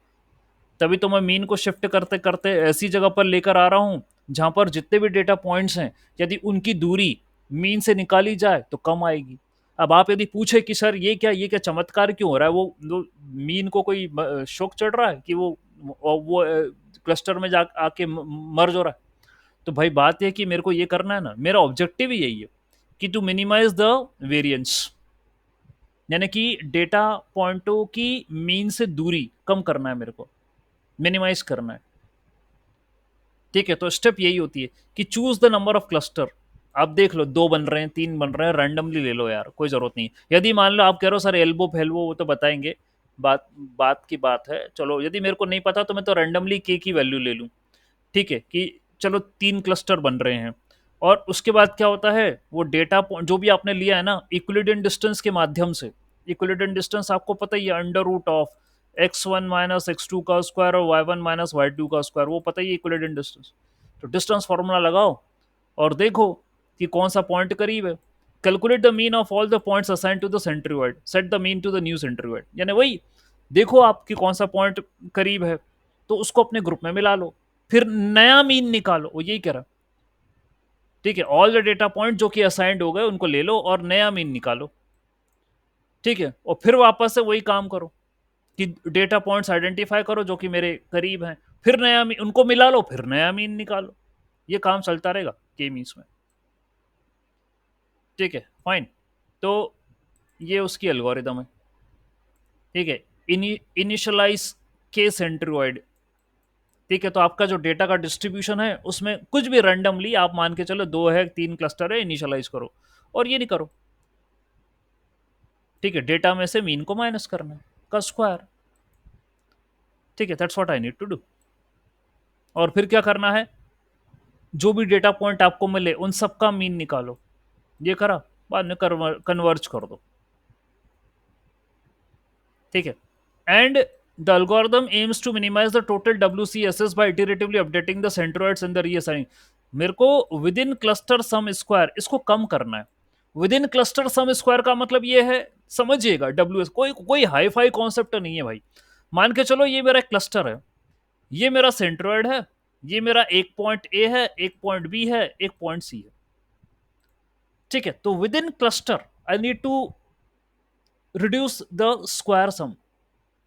तभी तो मैं मीन को शिफ्ट करते करते ऐसी जगह पर लेकर आ रहा हूं जहां पर जितने भी डेटा पॉइंट्स हैं, यदि उनकी दूरी मीन से निकाली जाए तो कम आएगी. अब आप यदि पूछे कि सर ये क्या चमत्कार क्यों हो रहा है, वो मीन को कोई शौक चढ़ रहा है कि वो क्लस्टर में जा आके मर्ज हो रहा है. तो भाई बात यह कि मेरे को ये करना है ना, मेरा ऑब्जेक्टिव ही यही है कि टू मिनिमाइज द वेरिएंस, यानी कि डेटा पॉइंटों की मीन से दूरी कम करना है, मेरे को मिनिमाइज करना है. ठीक है, तो स्टेप यही होती है कि choose the number of cluster. आप देख लो 2 बन रहे हैं, 3 बन रहे हैं, रैंडमली ले लो यार, कोई जरूरत नहीं. यदि मान लो आप कह रहे हो सर एल्बो फैल्बो, वो तो बताएंगे. बात बात की बात है. चलो यदि मेरे को नहीं पता तो मैं तो रैंडमली के की वैल्यू ले लूँ. ठीक है, कि चलो 3 क्लस्टर बन रहे हैं. और उसके बाद क्या होता है, वो डेटा जो भी आपने लिया है ना, इक्विलिडियन डिस्टेंस के माध्यम से. इक्विलिडियन डिस्टेंस आपको पता ही है, under root of x1 minus x2 का स्क्वायर और y1 माइनस y2 का स्क्वायर, वो पता ही है इक्विलिडियन डिस्टेंस. तो डिस्टेंस फॉर्मूला लगाओ और देखो कि कौन सा पॉइंट करीब है. Calculate the mean of all the points assign to the centroid, set the mean to the new centroid. यानी वही देखो आपकी कौन सा पॉइंट करीब है, तो उसको अपने ग्रुप में मिला लो, फिर नया मीन निकालो. वो यही कह रहा. ठीक है, ऑल द डेटा पॉइंट जो कि असाइंड हो गए उनको ले लो और नया मीन निकालो. ठीक है, और फिर वापस से वही काम करो कि डेटा पॉइंट्स आइडेंटिफाई करो जो कि मेरे करीब हैं, फिर नया मीन उनको मिला लो, फिर नया मीन निकालो. ये काम चलता रहेगा के मीन्स में. ठीक है, फाइन. तो ये उसकी एल्गोरिदम है. ठीक है, इनिशियलाइज के सेंट्रोइड. ठीक है, तो आपका जो डेटा का डिस्ट्रीब्यूशन है उसमें कुछ भी रैंडमली आप मान के चलो 2 है 3 क्लस्टर है, इनिशियलाइज करो. और ये नहीं करो. ठीक है, डेटा में से मीन को माइनस करना है का स्क्वायर. ठीक है, that's what I need to do. और फिर क्या करना है, जो भी डेटा पॉइंट आपको मिले उन सबका मीन निकालो. ये करा, बाद में कन्वर्ज कर दो. ठीक है. And the algorithm aims to minimize the total WCSS by iteratively updating the centroids and the reassigning. मेरे को within cluster sum square इसको कम करना है. Within cluster sum square का मतलब ये है, समझिएगा, डब्ल्यू कोई कोई हाई फाई कॉन्सेप्ट नहीं है भाई. मान के चलो ये मेरा क्लस्टर है, ये मेरा सेंट्रोइड है, ये मेरा एक पॉइंट ए है, एक पॉइंट बी है, एक पॉइंट सी है. ठीक है, तो within cluster I need to reduce the square sum.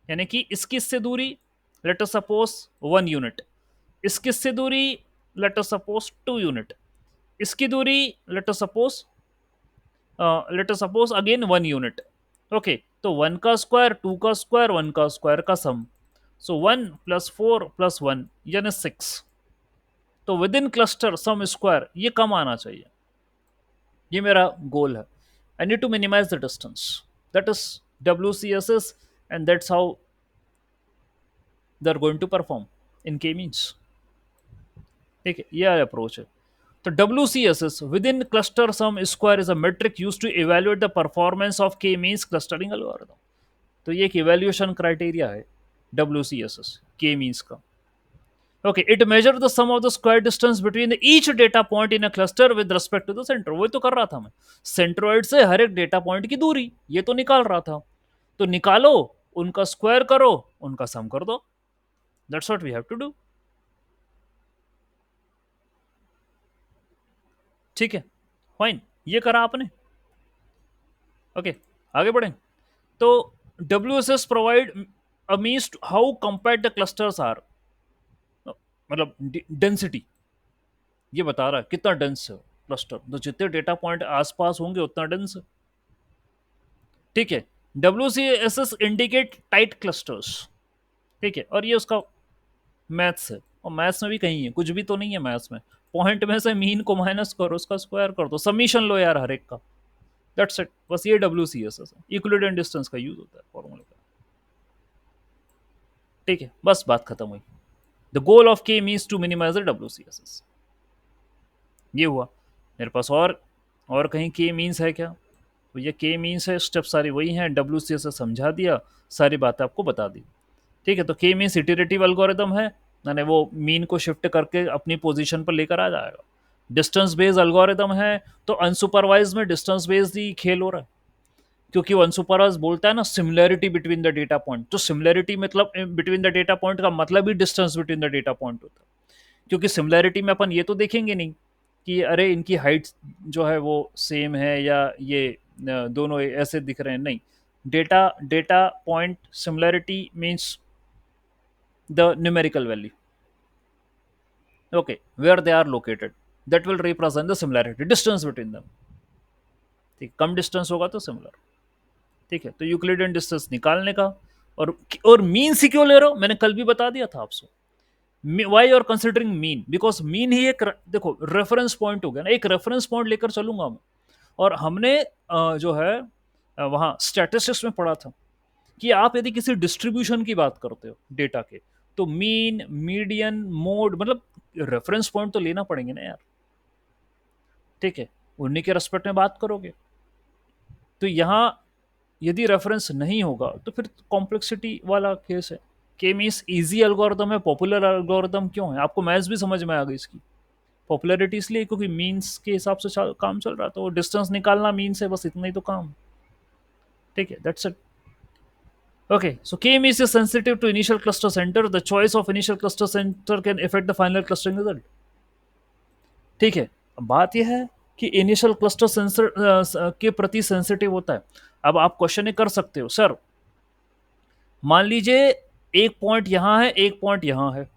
यानी कि इसकी इससे दूरी लेट अस सपोज 1 यूनिट, इसकी इससे दूरी लेट अस सपोज 2 यूनिट, इसकी दूरी late us suppose again 1 unit. Okay, तो 1 का स्क्वायर, 2 का स्क्वायर, 1 का स्क्वायर का सम. सो 1 प्लस 4 प्लस 1 यानी 6. तो within cluster sum square ये कम आना चाहिए. ये मेरा गोल है. I need to minimize the distance, that is WCSS, and that's how they are going to perform in K means. ठीक है, यह अप्रोच है. तो WCSS within cluster sum square is a metric use to evaluate the performance of K means clustering algorithm. तो ये एक evaluation criteria है WCSS के मीन्स का. Okay, it measures the sum of the square distance between each data point in a cluster with respect to the center. वही तो कर रहा था मैं, सेंट्रोइड से हर एक डेटा पॉइंट की दूरी ये तो निकाल रहा था. तो निकालो, उनका स्क्वायर करो, उनका सम कर दो. That's what we have to do. ठीक है, फाइन, ये करा आपने। ओके, आगे बढ़ें। तो WSS provide a means how compared the clusters are, मतलब डेंसिटी, ये बता रहा है कितना डेंस है क्लस्टर, तो जितने डेटा पॉइंट आसपास होंगे उतना डेंस है। ठीक है, WCSS इंडिकेट टाइट क्लस्टर्स। ठीक है, और ये उसका मैथ्स है, और मैथ्स में भी कहीं है, कुछ भी तो नहीं है मैथ्स में। पॉइंट में से मीन को माइनस करो, उसका स्क्वायर कर दो, समीशन लो यार हर एक का, दैट्स इट, बस ये WCSS है, इक्विलिडियन डिस्टेंस का यूज होता है फॉर्मूले का। ठीक है, बस बात खत्म हुई। The goal of K means to minimize the WCSS, ये हुआ। मेरे पास और कहीं के मीन्स है क्या? तो ये के मीन्स है, स्टेप सारी वही हैं, WCSS समझा दिया, सारी बातें आपको बता दी। ठीक है, तो के मीन्स इटरेटिव एल्गोरिदम है, यानी वो मीन को शिफ्ट करके अपनी पोजीशन पर लेकर आ जाएगा। डिस्टेंस बेस्ड एल्गोरिदम है, तो अनसुपरवाइज में डिस्टेंस बेस्ड ही खेल हो रहा है, क्योंकि वो अनसुपरवाइज बोलता है ना similarity between the data point, तो सिमिलैरिटी मतलब बिटवीन द डेटा पॉइंट का मतलब ही distance between the data point होता है। क्योंकि सिमिलैरिटी में अपन ये तो देखेंगे नहीं कि अरे इनकी हाइट जो है वो सेम है, या ये दोनों ऐसे दिख रहे हैं, नहीं। Data data point similarity means the numerical value, okay, where they are located, that will represent the similarity distance between them। ठीक, कम डिस्टेंस होगा तो सिमिलर। ठीक है, तो यूक्लिडियन डिस्टेंस निकालने का, और मीन से क्यों ले रहा हूं, मैंने कल भी बता दिया था आपसे। वाई और considering mean, because mean he एक देखो रेफरेंस पॉइंट हो गया ना, एक रेफरेंस पॉइंट लेकर चलूंगा मैं। और हमने जो है वहां स्टैटिस्टिक्स में पढ़ा था कि आप यदि किसी डिस्ट्रीब्यूशन की बात करते हो डेटा के, तो मीन, मीडियन, मोड, मतलब रेफरेंस पॉइंट तो लेना पड़ेंगे ना यार। ठीक है, उन्हीं के रेस्पेक्ट में बात करोगे। तो यहाँ यदि रेफरेंस नहीं होगा तो फिर कॉम्प्लेक्सिटी वाला केस है। के मीन्स इजी एल्गोरिदम है, पॉपुलर एल्गोरिदम क्यों है, आपको मैथ्स भी समझ में आ गई इसकी। पॉपुलरिटी इसलिए क्योंकि मीन्स के हिसाब से काम चल रहा, तो डिस्टेंस निकालना मीन्स है, बस इतना ही तो काम। ठीक है, that's it. Okay, so K-means is sensitive to initial cluster center. The choice of initial cluster center can affect the final clustering result. ठीक है, अब बात यह है कि इनिशियल क्लस्टर सेंसर के प्रति सेंसिटिव होता है। अब आप क्वेश्चन कर सकते हो, सर मान लीजिए एक पॉइंट यहां है, एक पॉइंट यहां है,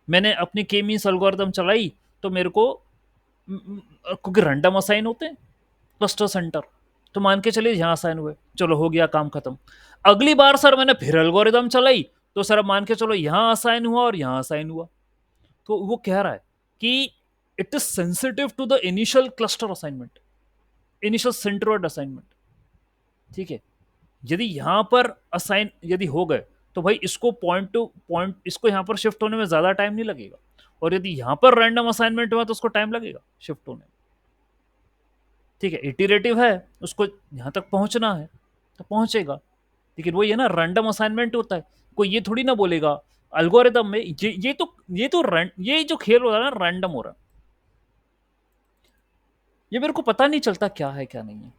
मैंने अपनी के मीन्स एल्गोरिथम चलाई, तो मेरे को क्योंकि रैंडम असाइन होते हैं क्लस्टर सेंटर, तो मान के चलिए यहां असाइन हुए, चलो हो गया काम खत्म। अगली बार सर मैंने फिर एल्गोरिदम चलाई, तो सर मान के चलो यहां असाइन हुआ और यहां असाइन हुआ। तो वो कह रहा है कि it is sensitive to the initial cluster assignment, initial centroid assignment. ठीक है, यदि यहां पर असाइन यदि हो गए, तो भाई इसको पॉइंट टू पॉइंट, इसको यहां पर शिफ्ट होने में ज्यादा टाइम नहीं लगेगा, और यदि यहां पर रैंडम असाइनमेंट हुआ तो उसको टाइम लगेगा शिफ्ट होने में। ठीक है, इटरेटिव है, उसको यहां तक पहुंचना है तो पहुंचेगा, लेकिन वो ये ना रैंडम असाइनमेंट होता है, कोई ये थोड़ी ना बोलेगा एल्गोरिदम में ये जो खेल हो रहा है ना रैंडम हो रहा है, ये मेरे को पता नहीं चलता क्या है क्या नहीं है।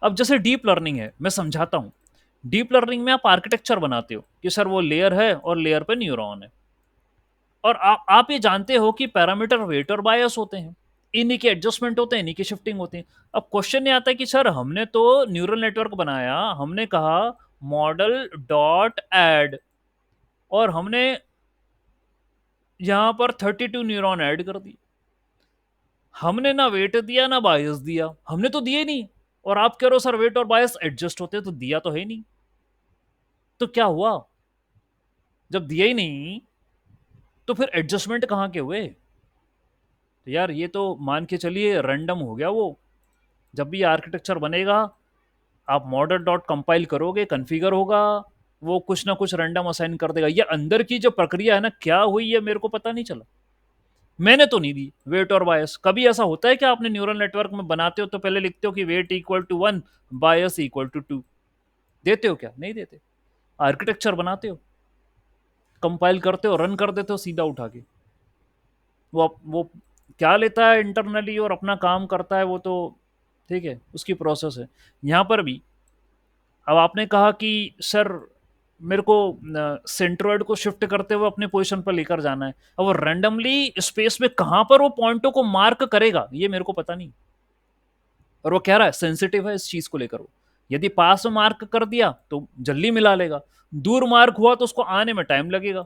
अब जैसे डीप लर्निंग है, मैं समझाता हूं। डीप लर्निंग में आप आर्किटेक्चर बनाते हो कि सर वो लेयर है और लेयर पे न्यूरॉन है, और आप ये जानते हो कि पैरामीटर वेट और बायस होते हैं, इन्हीं के एडजस्टमेंट होते हैं, इन्हीं की शिफ्टिंग होती है। अब क्वेश्चन ये आता है कि सर हमने तो न्यूरल नेटवर्क बनाया, हमने कहा मॉडल डॉट एड, और हमने यहां पर 32 न्यूरॉन ऐड कर दिए, हमने ना वेट दिया ना बायस दिया, हमने तो दिए नहीं, और आप कह रहे हो सर वेट और बायस एडजस्ट होते, तो दिया तो है नहीं, तो क्या हुआ? जब दिया ही नहीं तो फिर एडजस्टमेंट कहां के हुए? तो यार ये तो मान के चलिए रैंडम हो गया वो। जब भी आर्किटेक्चर बनेगा, आप मॉडल डॉट कंपाइल करोगे, कन्फिगर होगा, वो कुछ ना कुछ रैंडम असाइन कर देगा। ये अंदर की जो प्रक्रिया है ना, क्या हुई है मेरे को पता नहीं चला, मैंने तो नहीं दी वेट और बायस। कभी ऐसा होता है कि आपने न्यूरल नेटवर्क में बनाते हो तो पहले लिखते हो कि weight equal to 1, bias equal to 2, देते हो क्या? नहीं देते। आर्किटेक्चर बनाते हो, कंपाइल करते हो, रन कर देते हो सीधा उठा के, वो क्या लेता है इंटरनली और अपना काम करता है वो तो, ठीक है, उसकी प्रोसेस है। यहाँ पर भी अब आपने कहा कि सर मेरे को सेंट्रोइड को शिफ्ट करते हुए अपने पोजीशन पर लेकर जाना है। अब वो रैंडमली स्पेस में कहां पर वो पॉइंटों को मार्क करेगा ये मेरे को पता नहीं। और वो कह रहा है सेंसिटिव है इस चीज को लेकर। वो यदि पास में मार्क कर दिया तो जल्दी मिला लेगा, दूर मार्क हुआ तो उसको आने में टाइम लगेगा,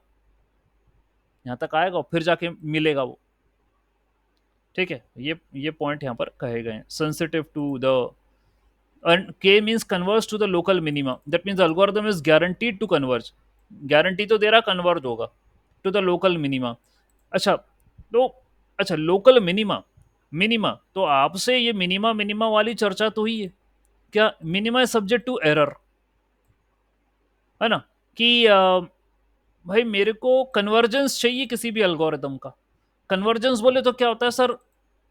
यहां तक आएगा फिर जाके मिलेगा वो। ठीक है, ये पॉइंट यहां पर कहे गए हैं, sensitive to the, and k means converge to the local minima, that means the algorithm is guaranteed to converge, guarantee तो दे रहा कन्वर्ज होगा टू द लोकल मिनिमा। अच्छा, तो अच्छा लोकल मिनिमा, मिनिमा तो आपसे ये मिनिमा मिनिमा वाली चर्चा तो ही है, क्या minima is subject to error, है ना? कि भाई मेरे को कन्वर्जेंस चाहिए किसी भी एल्गोरिदम का। कन्वर्जेंस बोले तो क्या होता है सर,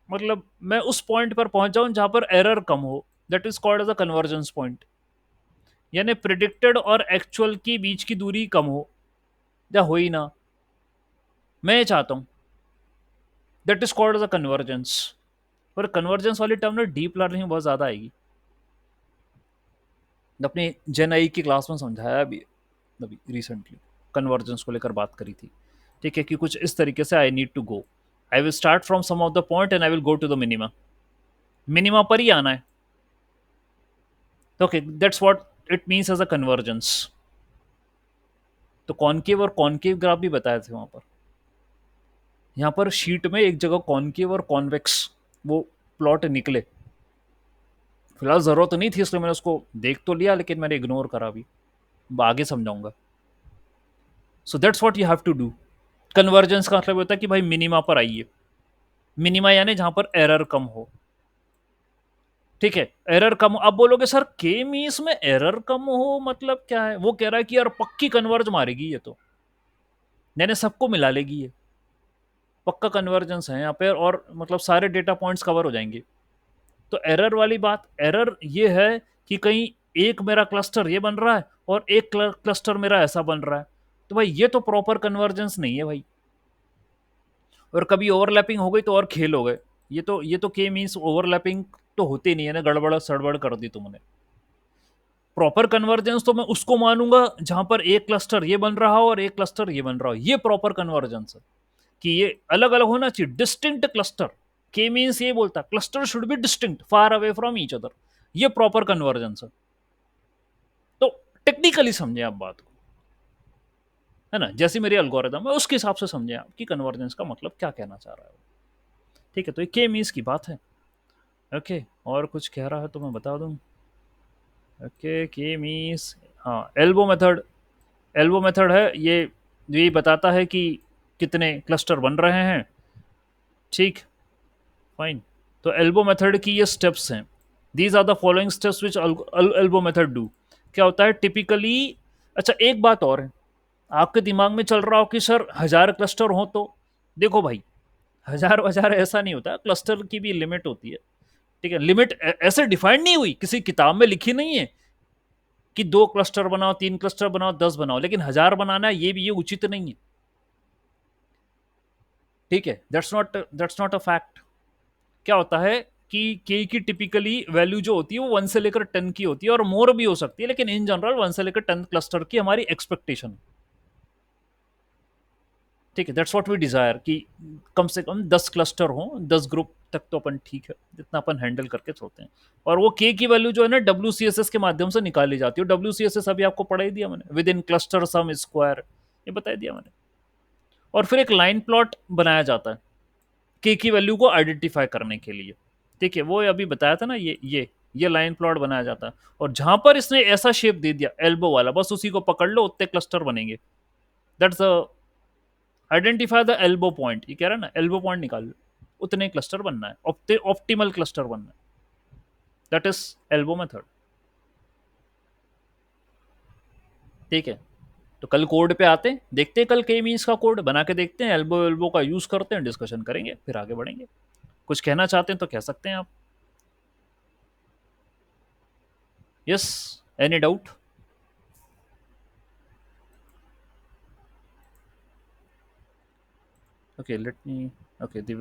मतलब मैं उस पॉइंट पर पहुंच जाऊं जहां पर एरर कम हो, that is called as a convergence point. यानी प्रिडिक्टेड और एक्चुअल की बीच की दूरी कम हो या हो ही ना, मैं ये चाहता हूं, that is called as a convergence. पर कन्वर्जेंस वाली टर्म ना डीप लर्निंग में बहुत ज्यादा आएगी, अपने जेन आई की क्लास में समझाया भी अभी रिसेंटली, कन्वर्जेंस को लेकर बात करी थी। ठीक है, कि कुछ इस तरीके से I need to go, I will start from some of the point and I will go to the minima, minima पर ही आना है। Okay, that's what it means as a convergence. तो कॉनकेव और कॉनकेव ग्राफ भी बताए थे वहां पर। यहाँ पर शीट में एक जगह कॉनकेव और कॉन्वेक्स वो प्लॉट निकले, फिलहाल जरूरत नहीं थी इसलिए मैंने उसको देख तो लिया लेकिन मैंने इग्नोर करा, अभी आगे समझाऊंगा। So that's what you have to do. Convergence का मतलब होता है कि भाई मिनिमा पर आइए, मिनिमा यानी जहां पर एरर कम हो। ठीक है, एरर कम, अब बोलोगे सर के मीस में एरर कम हो मतलब क्या है? वो कह रहा है कि यार पक्की कन्वर्ज मारेगी ये तो, यानी सबको मिला लेगी ये, पक्का कन्वर्जेंस है यहाँ पे, और मतलब सारे डेटा पॉइंट्स कवर हो जाएंगे। तो एरर वाली बात, एरर ये है कि कहीं एक मेरा क्लस्टर ये बन रहा है और एक क्लस्टर मेरा ऐसा बन रहा है, तो भाई ये तो प्रॉपर कन्वर्जेंस नहीं है भाई। और कभी ओवरलैपिंग हो गई तो और खेल हो गए, ये तो के मीन्स ओवरलैपिंग तो होती नहीं है ना, गड़बड़ सड़बड़ कर दी तुमने। प्रॉपर कन्वर्जेंस तो मैं उसको मानूंगा जहां पर एक क्लस्टर ये बन रहा हो और एक क्लस्टर ये बन रहा हो, ये प्रॉपर कन्वर्जेंस है। कि ये अलग अलग होना चाहिए, डिस्टिंक्ट क्लस्टर। के मीन्स ये बोलता cluster should be distinct far away from each other, ये प्रॉपर कन्वर्जेंस है। तो टेक्निकली समझे आप बात को, है ना, जैसी मेरी एल्गोरिदम है उसके हिसाब से समझे आप कि कन्वर्जेंस का मतलब क्या कहना चाह रहा है। ठीक है, तो ये के मीन्स की बात है। ओके, और कुछ कह रहा है तो मैं बता दूं। ओके, के मीन्स, हाँ एल्बो मेथड, एल्बो मेथड है ये बताता है कि कितने क्लस्टर बन रहे हैं। ठीक, फाइन। तो एल्बो मेथड की ये स्टेप्स हैं, these are the following steps which elbow method do. क्या होता है टिपिकली? अच्छा एक बात और है, आपके दिमाग में चल रहा हो कि सर 1000 क्लस्टर हो तो, देखो भाई 1000 ऐसा नहीं होता, क्लस्टर की भी लिमिट होती है। ठीक है, लिमिट ऐसे डिफाइंड नहीं हुई, किसी किताब में लिखी नहीं है कि 2 क्लस्टर बनाओ, 3 क्लस्टर बनाओ, 10 बनाओ, लेकिन 1000 बनाना है ये उचित नहीं है। ठीक है, दैट्स नॉट अ फैक्ट। क्या होता है कि के की टिपिकली वैल्यू जो होती है वो 1 से लेकर 10 की होती है, और मोर भी हो सकती है, लेकिन इन जनरल 1 से लेकर 10 क्लस्टर की हमारी एक्सपेक्टेशन। ठीक है, दैट्स व्हाट वी डिजायर कि कम से कम 10 क्लस्टर हो, 10 ग्रुप तक तो अपन ठीक है, जितना अपन हैंडल करके छोड़ते हैं। और वो के की वैल्यू जो है ना डब्ल्यू सी एस एस के माध्यम से निकाली जाती है। डब्ल्यू सी एस एस अभी आपको पढ़ा ही दिया मैंने, within cluster sum square, ये बता दिया मैंने। और फिर एक लाइन प्लॉट बनाया जाता है के की वैल्यू को आइडेंटिफाई करने के लिए। ठीक है, वो अभी बताया था ना, ये लाइन प्लॉट बनाया जाता है, और जहां पर इसने ऐसा शेप दे दिया एल्बो वाला, बस उसी को पकड़ लो, उतने क्लस्टर बनेंगे। That's identify the elbow point, ये कह रहा है ना, एल्बो पॉइंट निकाल लो, उतने क्लस्टर बनना है, ऑप्टिमल क्लस्टर बनना है, दैट इज एल्बो मेथड। ठीक है, तो कल कोड पे आते हैं, देखते हैं कल के मीन्स का कोड बना के देखते हैं, एल्बो एल्बो का यूज करते हैं, डिस्कशन करेंगे, फिर आगे बढ़ेंगे। कुछ कहना चाहते हैं तो कह सकते हैं आप। Yes, any doubt? Okay, let me. Okay, Divya